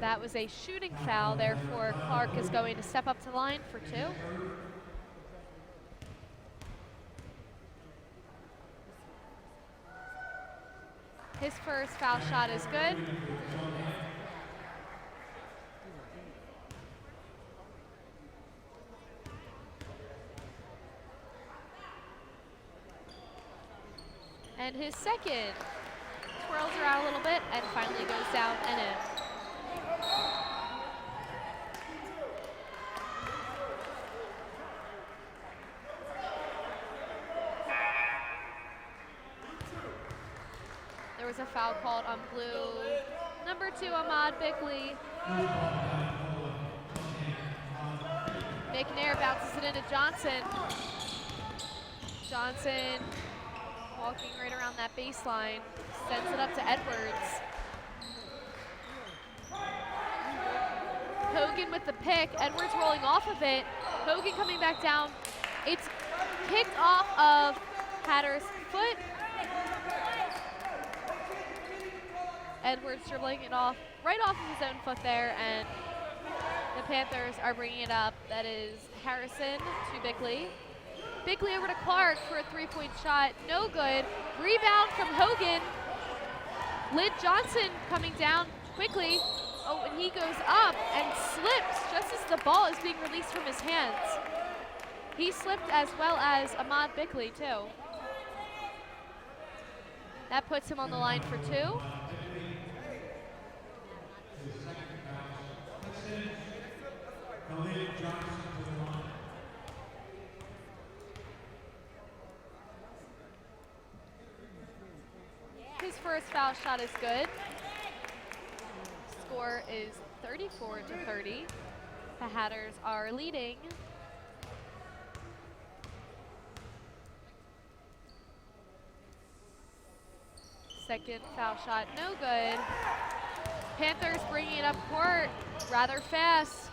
That was a shooting foul, therefore Clark is going to step up to the line for 2. His first foul shot is good. And his second twirls around a little bit and finally goes down and in. There was a foul called on blue. Number 2, Ahmad Bickley. McNair bounces it into Johnson. Johnson walking right around that baseline, sends it up to Edwards. Hogan with the pick, Edwards rolling off of it. Hogan coming back down. It's kicked off of Hatter's foot. Edwards dribbling it off, right off of his own foot there, and the Panthers are bringing it up. That is Harrison to Bickley. Bickley over to Clark for a 3-point shot, no good. Rebound from Hogan. Lid Johnson coming down quickly. Oh, and he goes up and slips just as the ball is being released from his hands. He slipped as well as Ahmad Bickley too. That puts him on the line for 2. His first foul shot is good. Score is 34-30. The Hatters are leading. Second foul shot, no good. Panthers bringing it up court rather fast.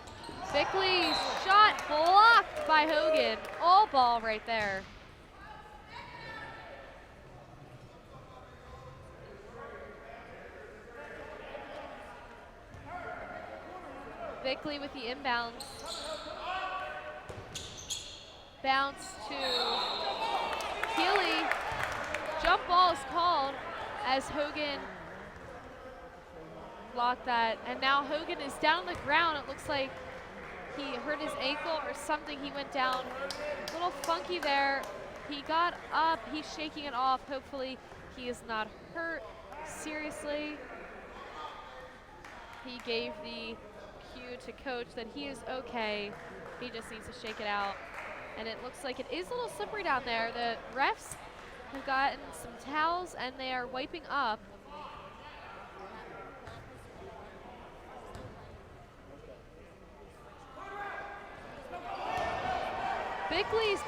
Bickley's shot blocked by Hogan. All ball right there. Bickley with the inbounds. bounce to Healy. Jump ball is called as Hogan blocked that. And now Hogan is down on the ground. It looks like he hurt his ankle or something. He went down a little funky there. He got up. He's shaking it off. Hopefully he is not hurt seriously. He gave the cue to coach that he is okay. He just needs to shake it out. And it looks like it is a little slippery down there. The refs have gotten some towels and they are wiping up. Bickley's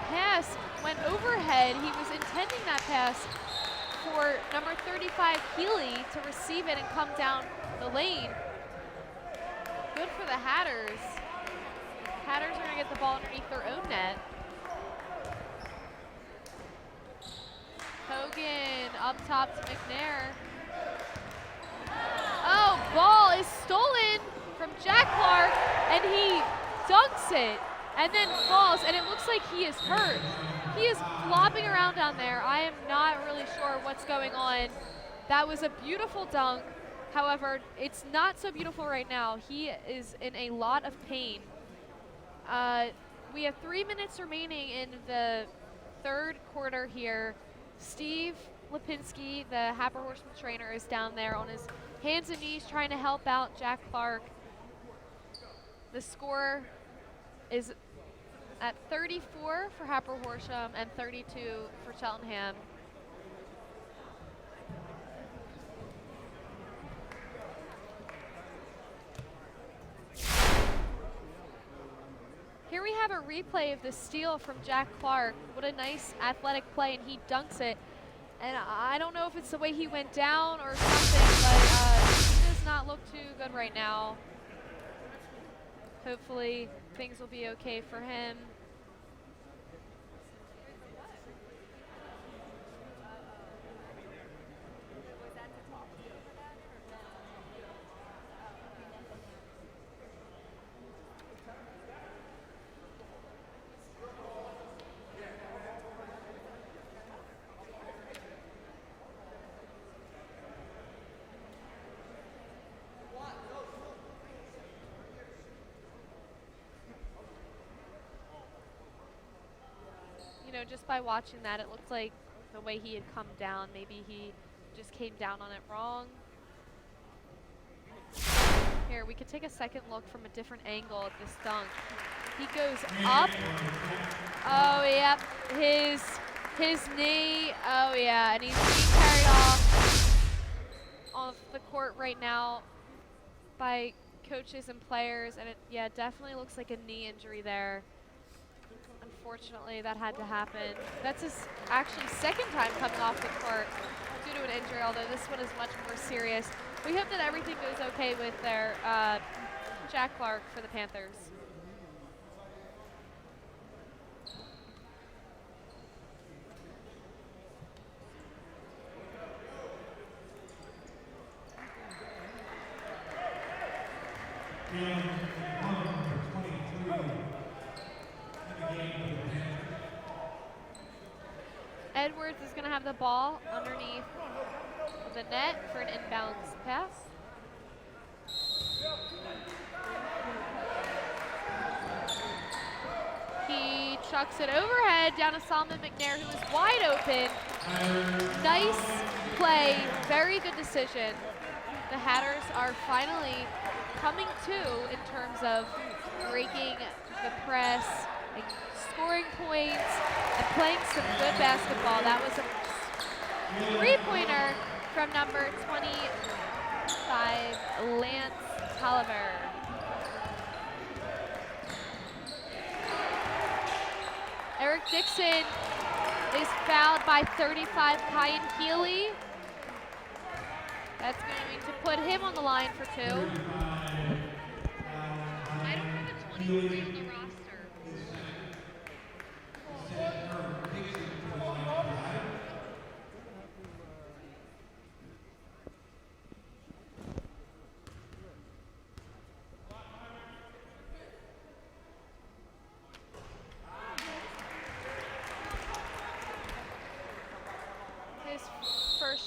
pass went overhead. He was intending that pass for number 35 Healy to receive it and come down the lane. Good for the Hatters. Hatters are going to get the ball underneath their own net. Hogan up top to McNair. Oh, ball is stolen from Jack Clark, and he dunks it and then falls, and it looks like he is hurt. He is flopping around down there. I am not really sure what's going on. That was a beautiful dunk. However, it's not so beautiful right now. He is in a lot of pain. We have 3 minutes remaining in the third quarter here. Steve Lipinski, the Hatboro-Horsham trainer, is down there on his hands and knees trying to help out Jack Clark. The score is at 34 for Hatboro-Horsham and 32 for Cheltenham. Here we have a replay of the steal from Jack Clark. What a nice athletic play, and he dunks it. And I don't know if it's the way he went down or something, but he does not look too good right now. Hopefully things will be okay for him. Just by watching that, it looked like the way he had come down, maybe he just came down on it wrong. Here, we could take a second look from a different angle at this dunk. He goes up. Oh, yep. His knee. Oh, yeah. And he's being carried off the court right now by coaches and players. And it, yeah, definitely looks like a knee injury there. Unfortunately, that had to happen. That's his actually second time coming off the court due to an injury, although this one is much more serious. We hope that everything goes okay with their Jack Clark for the Panthers. Edwards is going to have the ball underneath the net for an inbounds pass. He chucks it overhead down to Solomon McNair, who is wide open. Nice play, very good decision. The Hatters are finally coming to in terms of breaking the press and scoring points and playing some good basketball. That was a three-pointer from number 25, Lance Tolliver. Eric Dixon is fouled by 35, Kyan Healy. That's going to put him on the line for two. I don't have a 23 on the roster.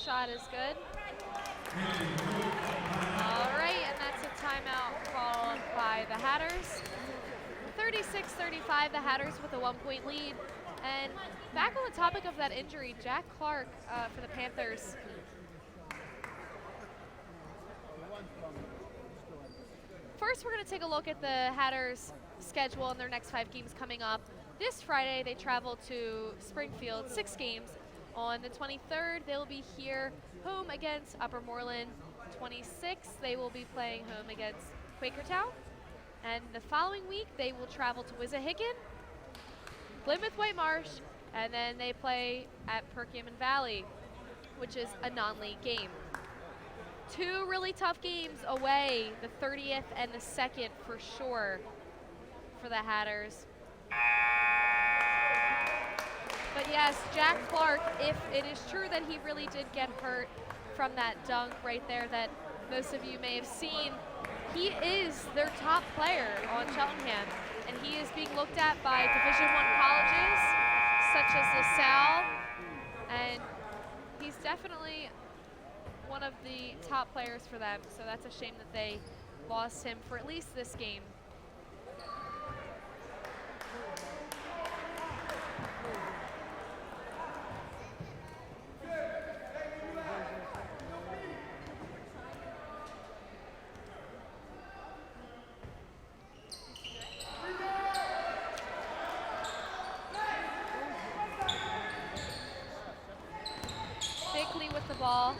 shot is good. All right, and that's a timeout called by the Hatters. 36-35, the Hatters with a 1-point lead. And back on the topic of that injury, Jack Clark for the Panthers. First, we're going to take a look at the Hatters' schedule and their next 5 games coming up. This Friday, they travel to Springfield, 6 games. On the 23rd, they'll be here home against Upper Moreland. 26th, they will be playing home against Quakertown. And the following week, they will travel to Wissahickon, Plymouth White Marsh, and then they play at Perkiomen Valley, which is a non-league game. 2 really tough games away, the 30th and the 2nd for sure for the Hatters. But yes, Jack Clark, if it is true that he really did get hurt from that dunk right there that most of you may have seen, he is their top player on Cheltenham, and he is being looked at by Division I colleges, such as LaSalle, and he's definitely one of the top players for them, so that's a shame that they lost him for at least this game. With the ball.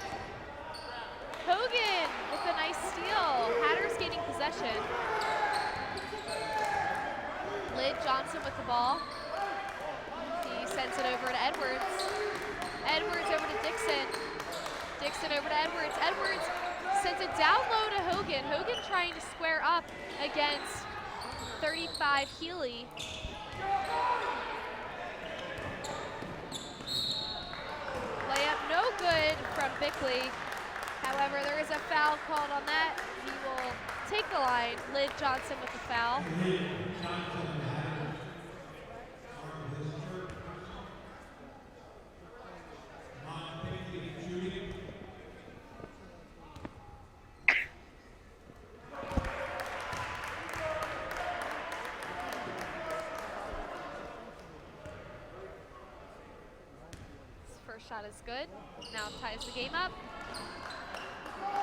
Hogan with a nice steal. Hatters gaining possession. Lyd Johnson with the ball. He sends it over to Edwards. Edwards over to Dixon. Dixon over to Edwards. Edwards sends it down low to Hogan. Hogan trying to square up against 35 Healy. Layup no good from Bickley. However, there is a foul called on that. He will take the line. Lyd Johnson with the foul. Shot is good. Now ties the game up.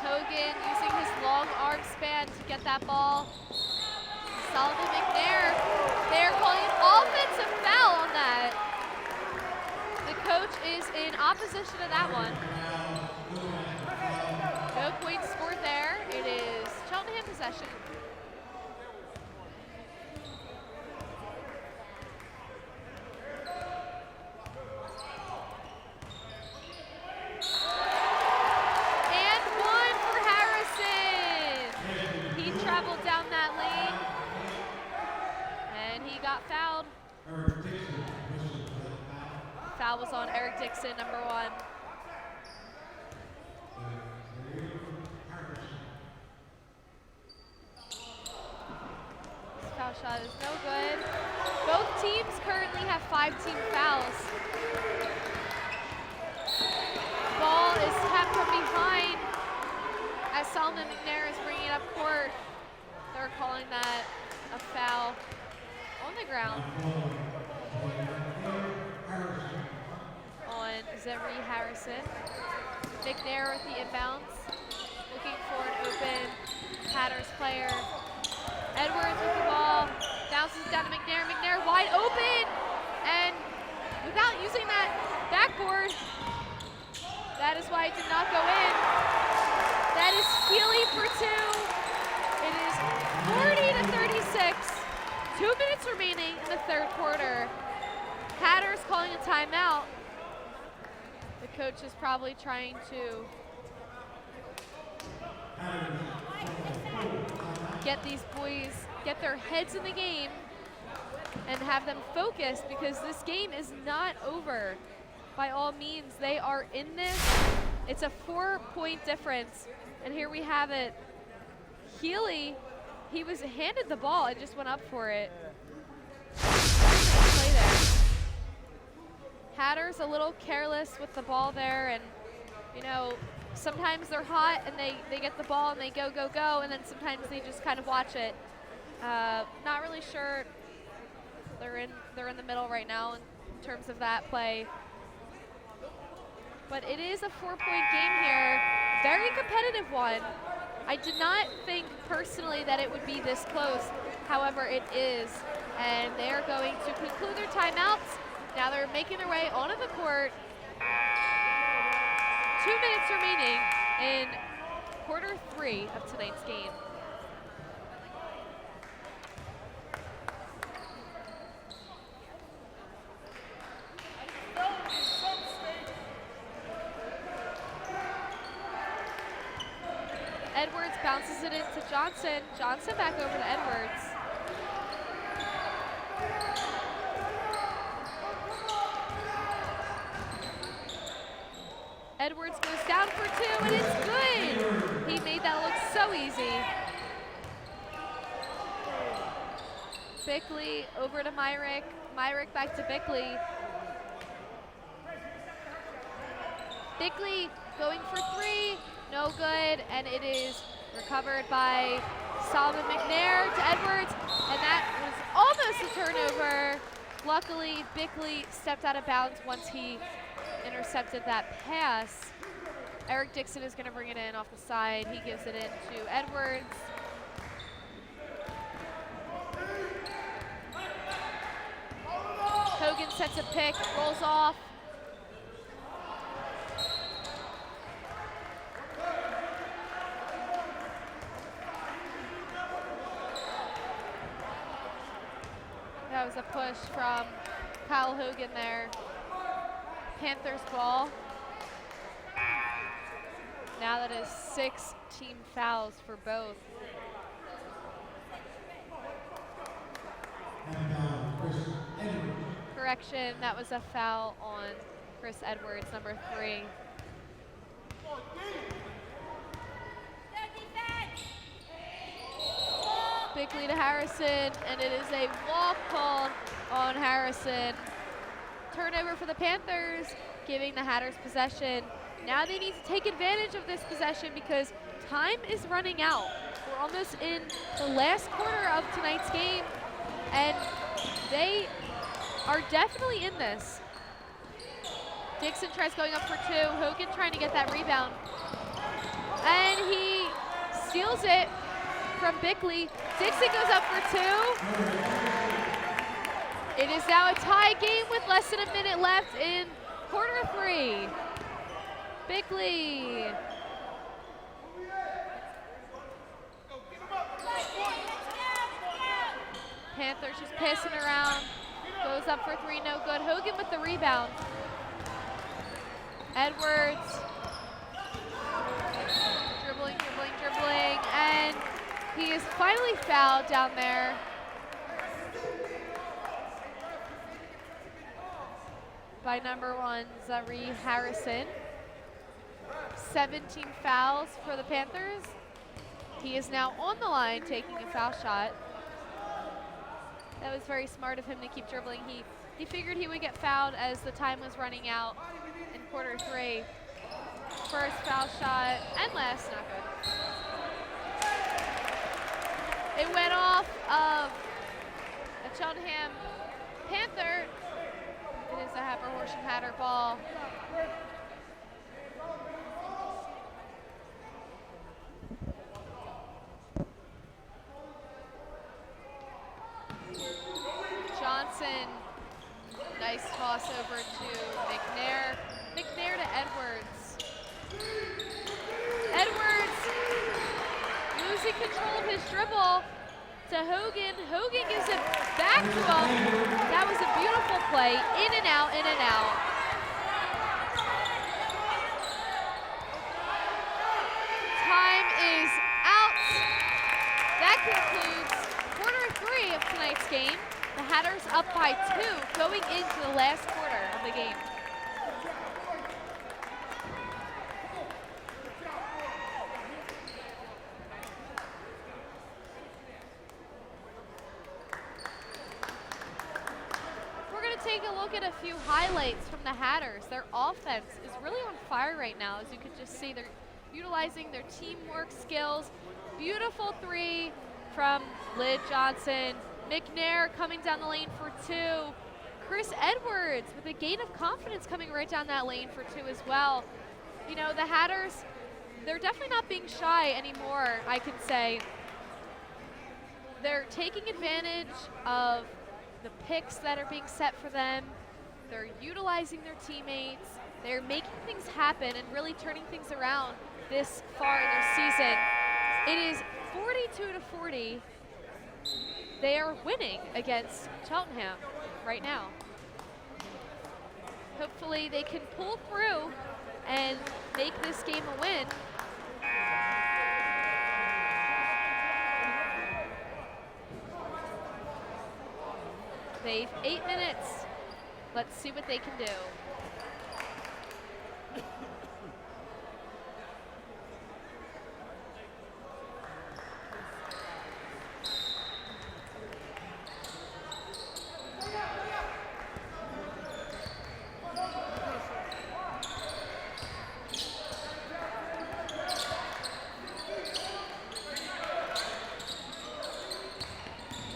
Hogan using his long arm span to get that ball. Solomon McNair, they're calling an offensive foul on that. The coach is in opposition to that one. No points scored there. It is Cheltenham possession. Foul was on Eric Dixon, number 1. This foul shot is no good. Both teams currently have 5 team fouls. Ball is tapped from behind as Solomon McNair is bringing it up court. They're calling that a foul on the ground. On Zebri Harrison. McNair with the inbounds. Looking for an open Hatters player. Edwards with the ball. Bounces down to McNair. McNair wide open. And without using that backboard, that is why it did not go in. That is Healy for 2. It is 40-36. 2 minutes remaining in the 3rd quarter. Hatters calling a timeout. The coach is probably trying to get these boys, get their heads in the game and have them focused, because this game is not over. By all means, they are in this. It's a 4-point difference. And here we have it. Healy, he was handed the ball and just went up for it. Play there. Hatters a little careless with the ball there, and You know, sometimes they're hot and they get the ball and they go, go, go, and then sometimes they just kind of watch it. Not really sure. They're in the middle right now in terms of that play. But it is a 4-point game here. Very competitive one. I did not think personally that it would be this close. However, it is. And they are going to conclude their timeouts. Now they're making their way onto the court. 2 minutes remaining in quarter 3 of tonight's game. Edwards bounces it into Johnson. Johnson back over to Edwards. Edwards goes down for 2, and it's good. He made that look so easy. Bickley over to Myrick. Myrick back to Bickley. Bickley going for 3, no good, and it is recovered by Solomon McNair to Edwards, and that was almost a turnover. Luckily, Bickley stepped out of bounds once he intercepted that pass. Eric Dixon is going to bring it in off the side. He gives it in to Edwards. Hogan sets a pick, rolls off. That was a push from Kyle Hogan there. Panthers ball. Now that is 6 team fouls for both. Correction, that was a foul on Chris Edwards, number 3. Bickley to Harrison, and it is a walk called on Harrison. Turnover for the Panthers, giving the Hatters possession. Now they need to take advantage of this possession because time is running out. We're almost in the last quarter of tonight's game, and they are definitely in this. Dixon tries going up for 2. Hogan trying to get that rebound. And he steals it from Bickley. Dixon goes up for 2. It is now a tie game with less than a minute left in quarter 3. Bickley. Panthers just pissing around. Goes up for 3, no good. Hogan with the rebound. Edwards. Dribbling, dribbling, dribbling. And he is finally fouled down there. By number 1, Zari Harrison. 17 fouls for the Panthers. He is now on the line taking a foul shot. That was very smart of him to keep dribbling. He figured he would get fouled as the time was running out in quarter 3. First foul shot and last, not good. It went off of a Cheltenham Panther. It is a Hatboro-Horsham Hatter ball. Johnson, nice toss over to McNair. McNair to Edwards. Edwards losing control of his dribble to Hogan. Hogan gives it back to him. That was a beautiful play. In and out, in and out. Time is out. That concludes quarter 3 of tonight's game. The Hatters up by 2 going into the last quarter of the game. We're going to take a look at a few highlights from the Hatters. Their offense is really on fire right now, as you can just see. They're utilizing their teamwork skills. Beautiful three from Lid Johnson. McNair coming down the lane for two. Chris Edwards with a gain of confidence coming right down that lane for two as well. You know, the Hatters, they're definitely not being shy anymore, I can say. They're taking advantage of the picks that are being set for them. They're utilizing their teammates. They're making things happen and really turning things around this far in their season. It is 42-40. They are winning against Cheltenham right now. Hopefully they can pull through and make this game a win. They've 8 minutes. Let's see what they can do.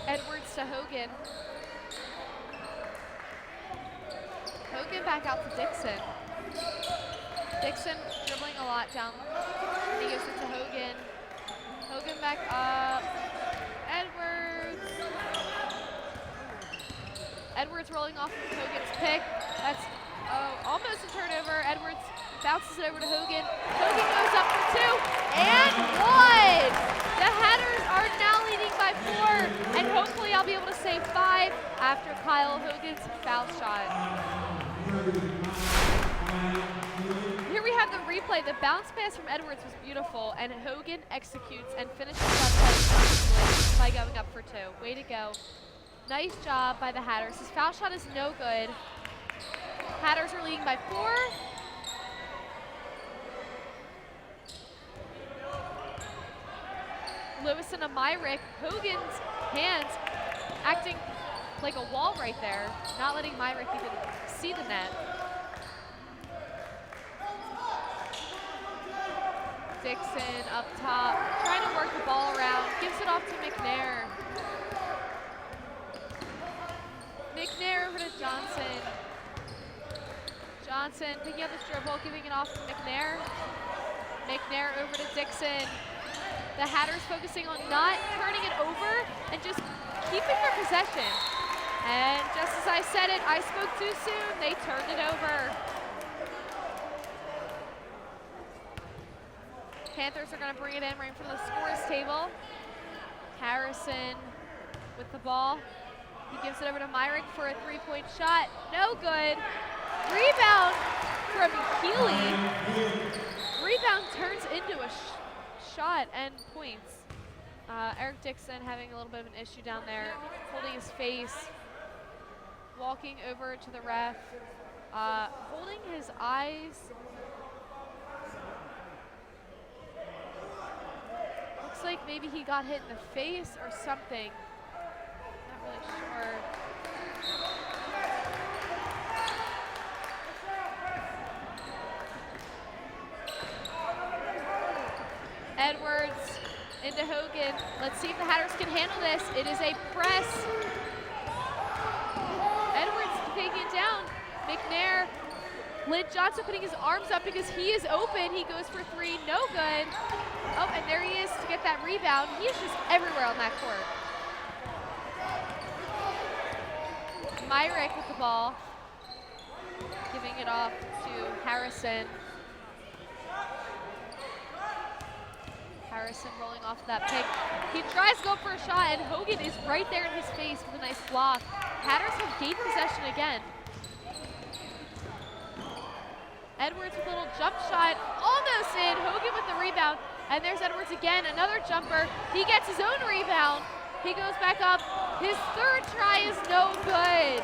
Edwards to Hogan. Hogan back out to Dixon. Dixon dribbling a lot down. He gives it to Hogan. Hogan back up. Edwards. Edwards rolling off of Hogan's pick. That's almost a turnover. Edwards bounces it over to Hogan. Hogan goes up for two and one. The Hatters are now leading by 4, and hopefully I'll be able to say 5 after Kyle Hogan's foul shot. Here we have the replay. The bounce pass from Edwards was beautiful, and Hogan executes and finishes up by going up for 2. Way to go. Nice job by the Hatters. His foul shot is no good. Hatters are leading by 4. Lewison to Myrick. Hogan's hands acting like a wall right there, not letting Myrick even see the net. Dixon up top, trying to work the ball around, gives it off to McNair. McNair over to Johnson. Johnson picking up the dribble, giving it off to McNair. McNair over to Dixon. The Hatters focusing on not turning it over and just keeping their possession. And just as I said it, I spoke too soon. They turned it over. Panthers are going to bring it in right from the scores table. Harrison with the ball. He gives it over to Myrick for a 3-point shot. No good. Rebound from Healy. Rebound turns into a shot and points. Eric Dixon having a little bit of an issue down there, holding his face, walking over to the ref, holding his eyes. Looks like maybe he got hit in the face or something. Not really sure. Edwards into Hogan. Let's see if the Hatters can handle this. It is a press. Edwards taking it down. McNair. Lid Johnson putting his arms up because he is open. He goes for 3, no good. Oh, and there he is to get that rebound. He is just everywhere on that court. Myrick with the ball. Giving it off to Harrison. Harrison rolling off that pick. He tries to go for a shot, and Hogan is right there in his face with a nice block. Hatters have gained possession again. Edwards with a little jump shot, almost in. Hogan with the rebound, and there's Edwards again, another jumper. He gets his own rebound. He goes back up. His 3rd try is no good.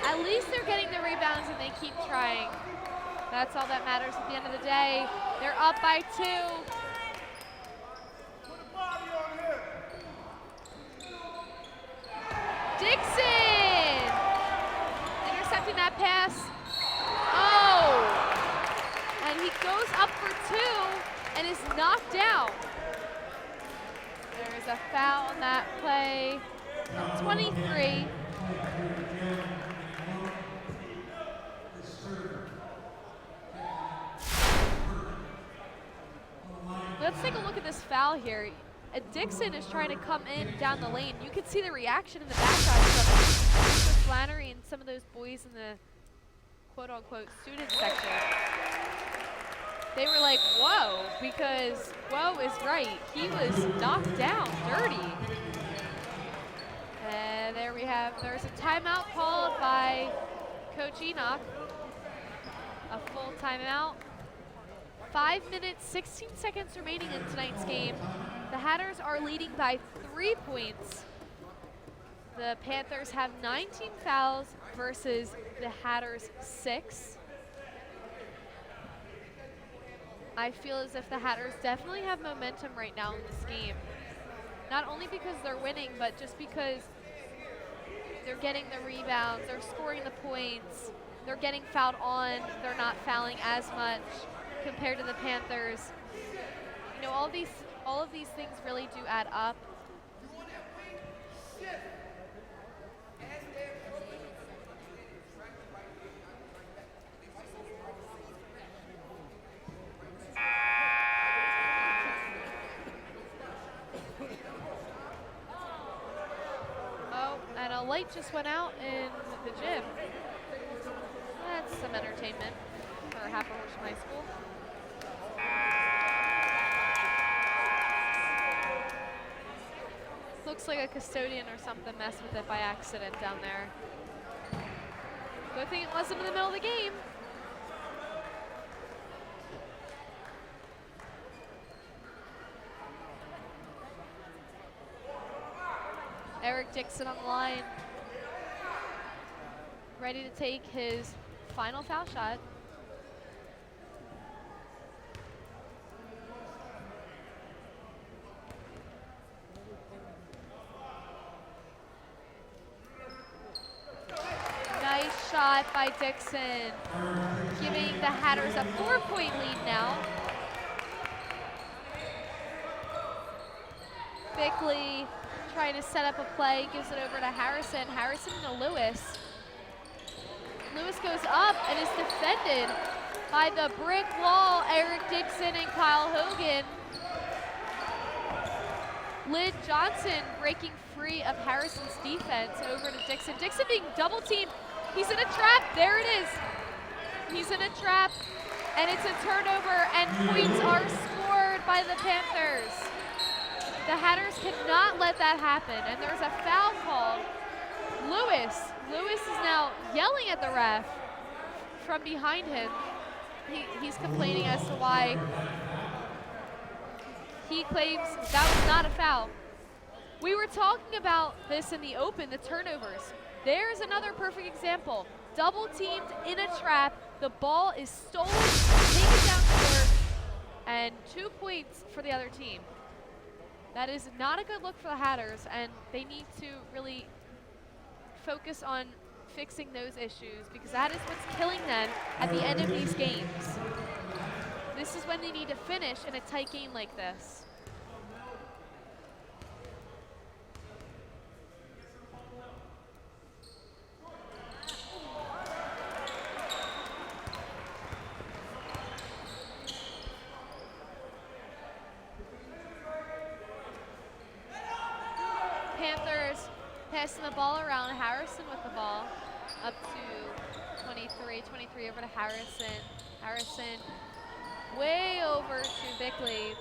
At least they're getting the rebounds and they keep trying. That's all that matters at the end of the day. They're up by 2. Dixon that pass. Oh! And he goes up for 2 and is knocked down. There's a foul on that play. 23. Let's take a look at this foul here. Dixon is trying to come in down the lane. You can see the reaction in the background from Mr. Flannery and some of those boys in the quote-unquote student section. They were like, whoa, because whoa is right. He was knocked down dirty. And there we have, there's a timeout called by Coach Enoch. A full timeout. 5 minutes, 16 seconds remaining in tonight's game. The Hatters are leading by 3 points. The Panthers have 19 fouls versus the Hatters 6. I feel as if the Hatters definitely have momentum right now in this game. Not only because they're winning, but just because they're getting the rebounds, they're scoring the points, they're getting fouled on, they're not fouling as much compared to the Panthers. You know, all of these things really do add up. Oh, and a light just went out in the gym. That's some entertainment for Hatboro-Horsham High School. Looks like a custodian or something messed with it by accident down there. Good thing it wasn't in the middle of the game. Eric Dixon on the line. Ready to take his final foul shot. Nice shot by Dixon, giving the Hatters a 4-point lead now. Bickley trying to set up a play, gives it over to Harrison. Harrison to Lewis. Lewis goes up and is defended by the brick wall, Eric Dixon and Kyle Hogan. Lynn Johnson breaking free of Harrison's defense over to Dixon. Dixon being double teamed. He's in a trap. There it is. He's in a trap, and it's a turnover, and points are scored by the Panthers. The Hatters cannot let that happen, and there's a foul called. Lewis is now yelling at the ref from behind him. He's complaining as to why he claims that was not a foul. We were talking about this in the open, the turnovers. There's another perfect example. Double teamed in a trap, the ball is stolen, taken down court, and 2 points for the other team. That is not a good look for the Hatters, and they need to really focus on fixing those issues, because that is what's killing them at the end of these games. This is when they need to finish in a tight game like this. Panthers passing the ball around. Harrison with the ball up to 23 over to Harrison. Harrison way over to Bickley.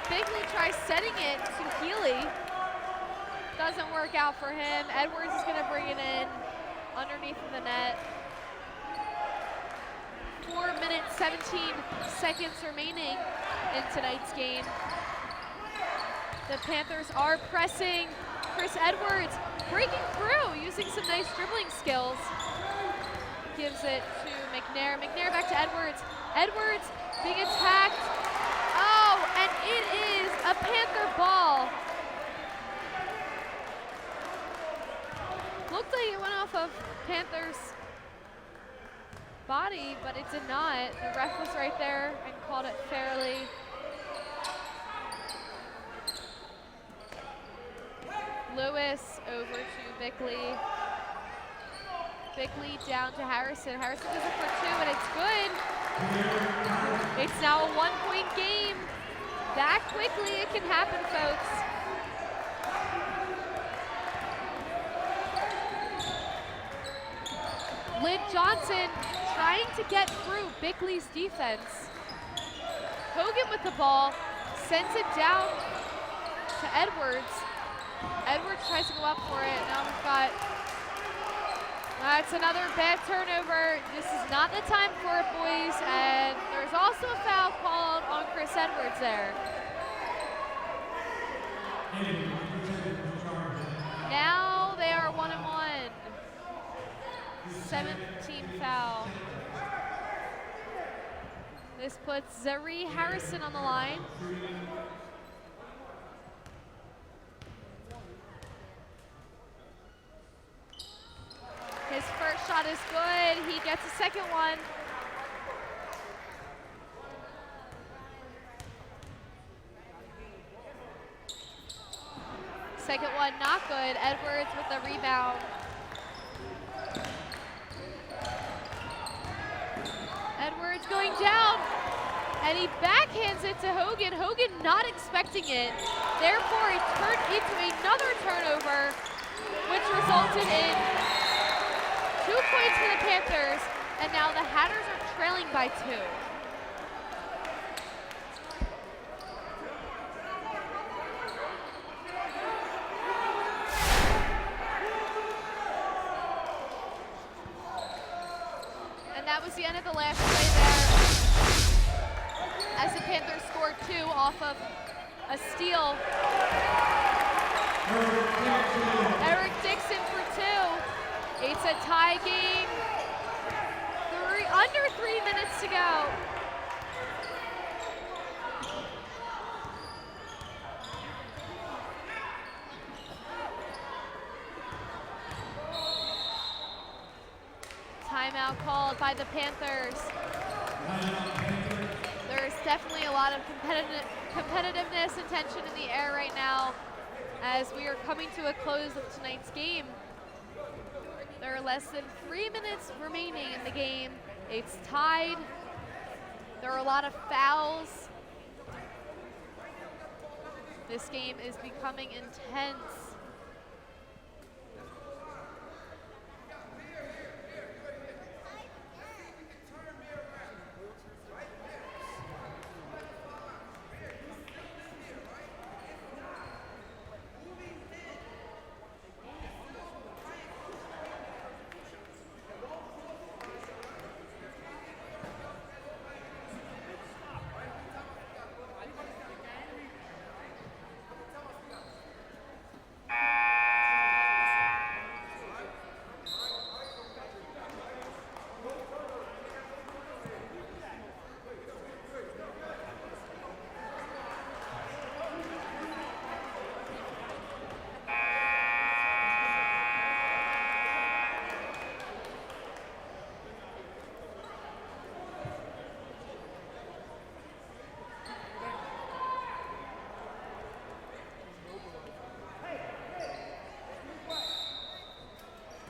Bickley tries setting it to Healy. Doesn't work out for him. Edwards is going to bring it in underneath the net. 4 minutes, 17 seconds remaining in tonight's game. The Panthers are pressing. Chris Edwards breaking through, using some nice dribbling skills. Gives it to McNair. McNair back to Edwards. Edwards being attacked. Oh, and it is a Panther ball. Looked like it went off of Panthers' body, but it did not. The ref was right there and called it fairly. Lewis over to Bickley. Bickley down to Harrison. Harrison goes up for 2, and it's good. It's now a 1-point game. That quickly it can happen, folks. Lynn Johnson trying to get through Bickley's defense. Hogan with the ball, sends it down to Edwards. Edwards tries to go up for it. Now we've got, that's another bad turnover. This is not the time for it, boys. And there's also a foul called on Chris Edwards there. Now they are 1-1. 7th-team foul. This puts Zari Harrison on the line. His first shot is good. He gets a second one. Second one, not good. Edwards with the rebound. Edwards going down, and he backhands it to Hogan. Hogan not expecting it. Therefore, it turned into another turnover, which resulted in 2 points for the Panthers, and now the Hatters are trailing by 2. And that was the end of the last play there, as the Panthers scored 2 off of a steal. Eric Dixon for 2. It's a tie game. Under 3 minutes to go. Timeout called by the Panthers. There's definitely a lot of competitiveness and tension in the air right now as we are coming to a close of tonight's game. There are less than 3 minutes remaining in the game. It's tied. There are a lot of fouls. This game is becoming intense.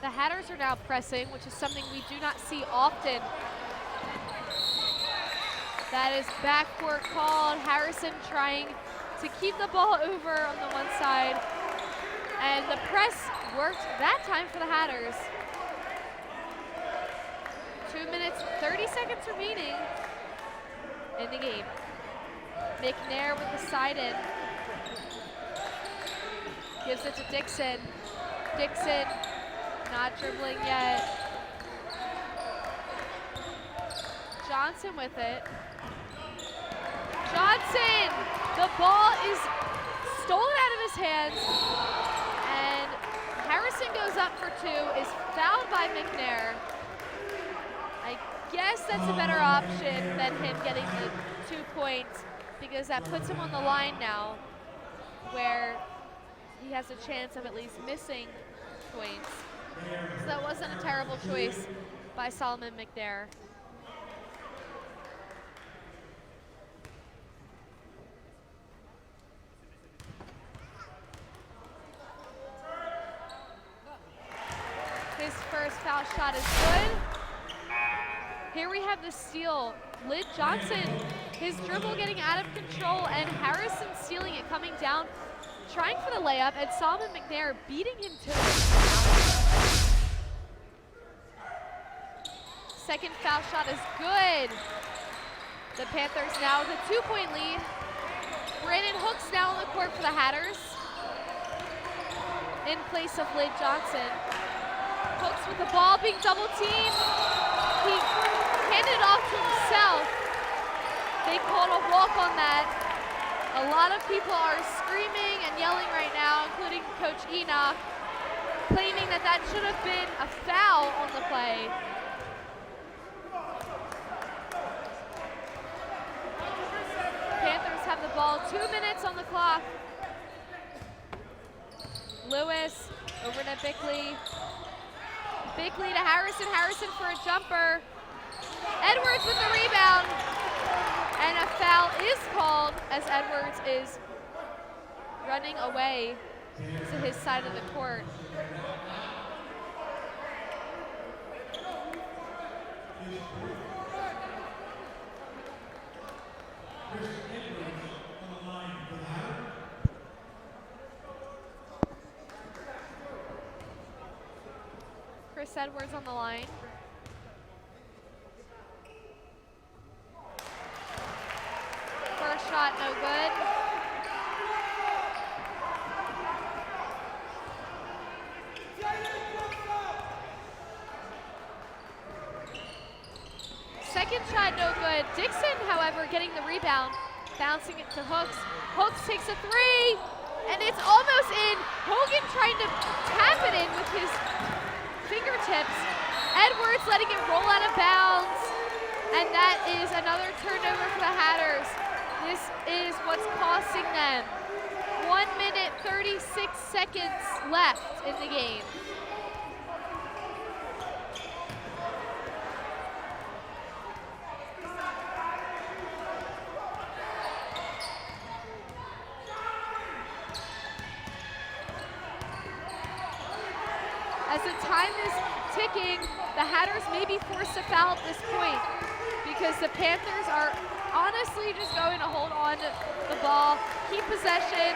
The Hatters are now pressing, which is something we do not see often. That is backcourt called. Harrison trying to keep the ball over on the one side. And the press worked that time for the Hatters. 2 minutes, 30 seconds remaining in the game. McNair with the side in. Gives it to Dixon. Dixon not dribbling yet. Johnson with it. Johnson! The ball is stolen out of his hands. And Harrison goes up for 2, is fouled by McNair. I guess that's a better option than him getting the 2 points, because that puts him on the line now, where he has a chance of at least missing points. So that wasn't a terrible choice by Solomon McNair. His first foul shot is good. Here we have the steal. Lid Johnson, his dribble getting out of control, and Harrison stealing it, coming down, trying for the layup, and Solomon McNair beating him to it. Second foul shot is good. The Panthers now with a 2-point lead. Brandon Hooks now on the court for the Hatters in place of Lid Johnson. Hooks with the ball being double teamed. He handed it off to himself. They called a walk on that. A lot of people are screaming and yelling right now, including Coach Enoch, claiming that that should have been a foul on the play. Panthers have the ball, 2 minutes on the clock. Lewis over to Bickley. Bickley to Harrison, Harrison for a jumper. Edwards with the rebound. And a foul is called as Edwards is running away to his side of the court. Chris Edwards on the line. First shot, no good. Second shot, no good. Dixon, however, getting the rebound, bouncing it to Hooks. Hooks takes a three, and it's almost in. Hogan trying to tap it in with his fingertips. Edwards letting it roll out of bounds, and that is another turnover for the Hatters. This is what's costing them. 1 minute, 36 seconds left in the game. As the time is ticking, the Hatters may be forced to foul at this point because the Panthers are honestly just going to hold on to the ball, keep possession,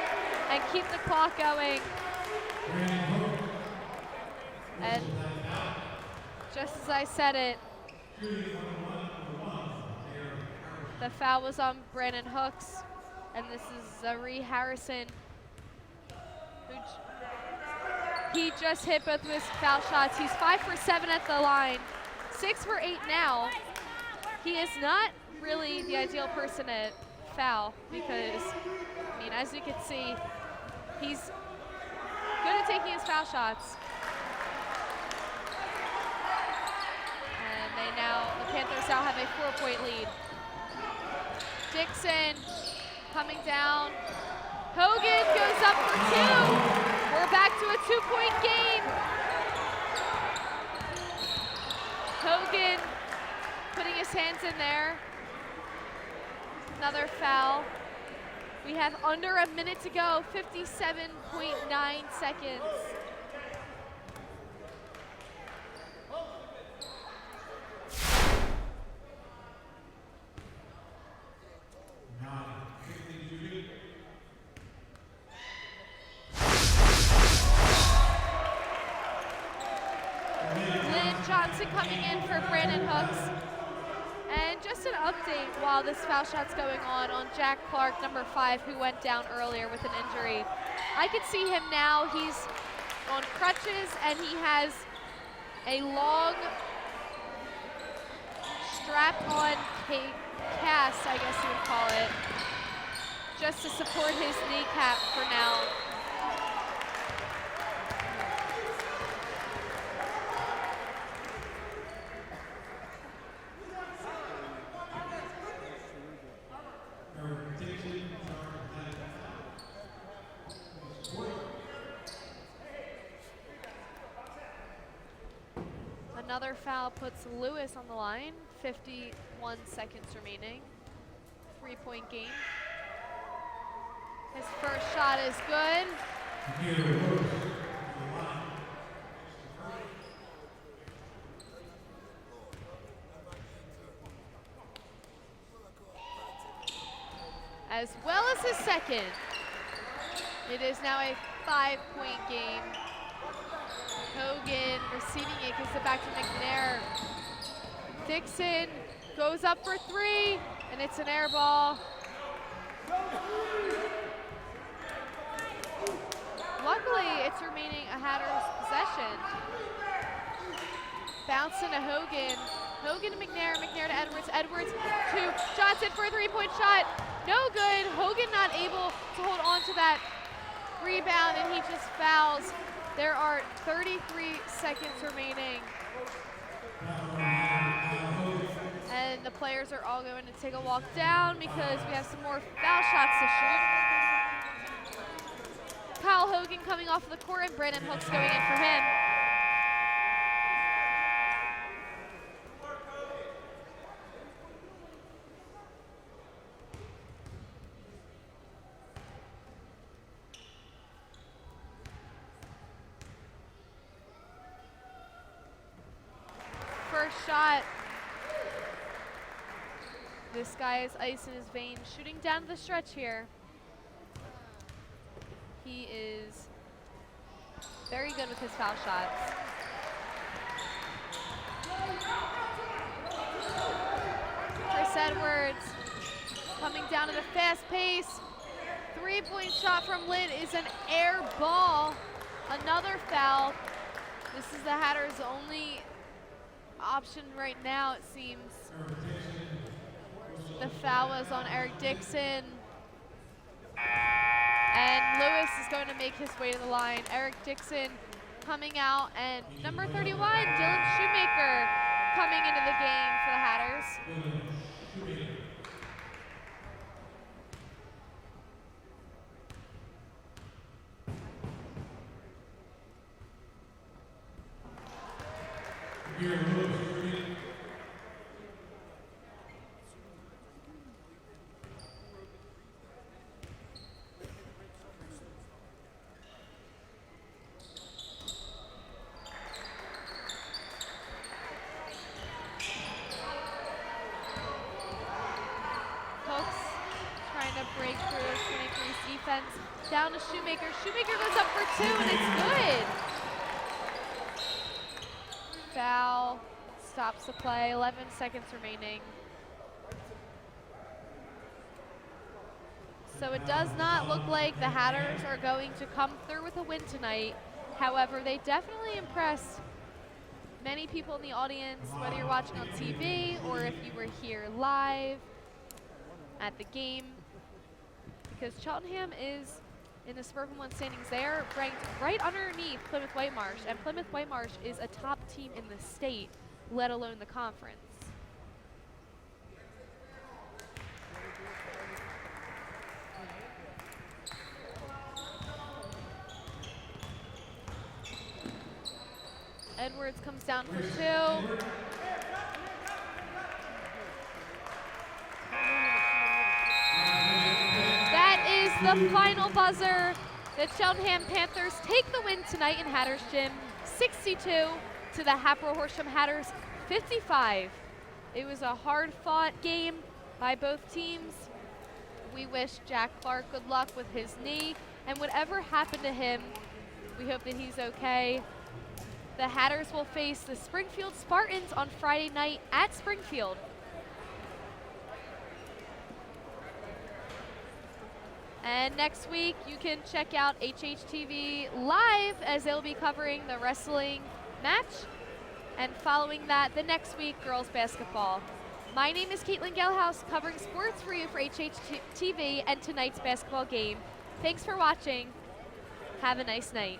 and keep the clock going. And just as I said it, the foul was on Brandon Hooks, and this is Zaire Harrison, who he just hit both of his foul shots. He's 5 for 7 at the line, 6 for 8 now. He is not really the ideal person to foul because, I mean, as you can see, he's good at taking his foul shots. And the Panthers now have a 4-point lead. Dixon coming down. Hogan goes up for 2. We're back to a 2-point game. Hogan putting his hands in there. Another foul. We have under a minute to go, 57.9 seconds. Johnson coming in for Brandon Hooks. And just an update while this foul shot's going on Jack Clark, number 5, who went down earlier with an injury. I can see him now. He's on crutches and he has a long strap-on cast, I guess you would call it, just to support his kneecap for now. Another foul puts Lewis on the line. 51 seconds remaining. 3-point game. His first shot is good. As well as his second. It is now a 5-point game. Hogan receiving it, gives it back to McNair. Dixon goes up for three, and it's an air ball. Luckily, it's remaining a Hatters possession. Bounce into Hogan. Hogan to McNair, McNair to Edwards. Edwards, 2 shots in for a 3-point shot. No good. Hogan not able to hold on to that rebound, and he just fouls. There are 33 seconds remaining. And the players are all going to take a walk down because we have some more foul shots to shoot. Kyle Hogan coming off of the court, and Brandon Hooks going in for him. First shot. This guy is ice in his veins, shooting down the stretch here. He is very good with his foul shots. Chris Edwards coming down at a fast pace. 3-point shot from Litt is an air ball. Another foul. This is the Hatters' only option right now, it seems. The foul was on Eric Dixon. And Lewis is going to make his way to the line. Eric Dixon coming out, and number 31, Dylan Shoemaker, coming into the game for the Hatters. Break through Shoemaker's defense. Down to Shoemaker. Shoemaker goes up for 2, and it's good. Foul. Stops the play. 11 seconds remaining. So it does not look like the Hatters are going to come through with a win tonight. However, they definitely impressed many people in the audience, whether you're watching on TV or if you were here live at the game. Because Cheltenham is in the Suburban 1 standings. They are ranked right underneath Plymouth Whitemarsh, and Plymouth Whitemarsh is a top team in the state, let alone the conference. Edwards comes down for 2. The final buzzer. The Cheltenham Panthers take the win tonight in Hatters Gym, 62 to the Hatboro-Horsham Hatters, 55. It was a hard-fought game by both teams. We wish Jack Clark good luck with his knee, and whatever happened to him, we hope that he's okay. The Hatters will face the Springfield Spartans on Friday night at Springfield. And next week, you can check out HHTV live as they'll be covering the wrestling match. And following that, the next week, girls basketball. My name is Caitlin Gelhaus, covering sports for you for HHTV and tonight's basketball game. Thanks for watching. Have a nice night.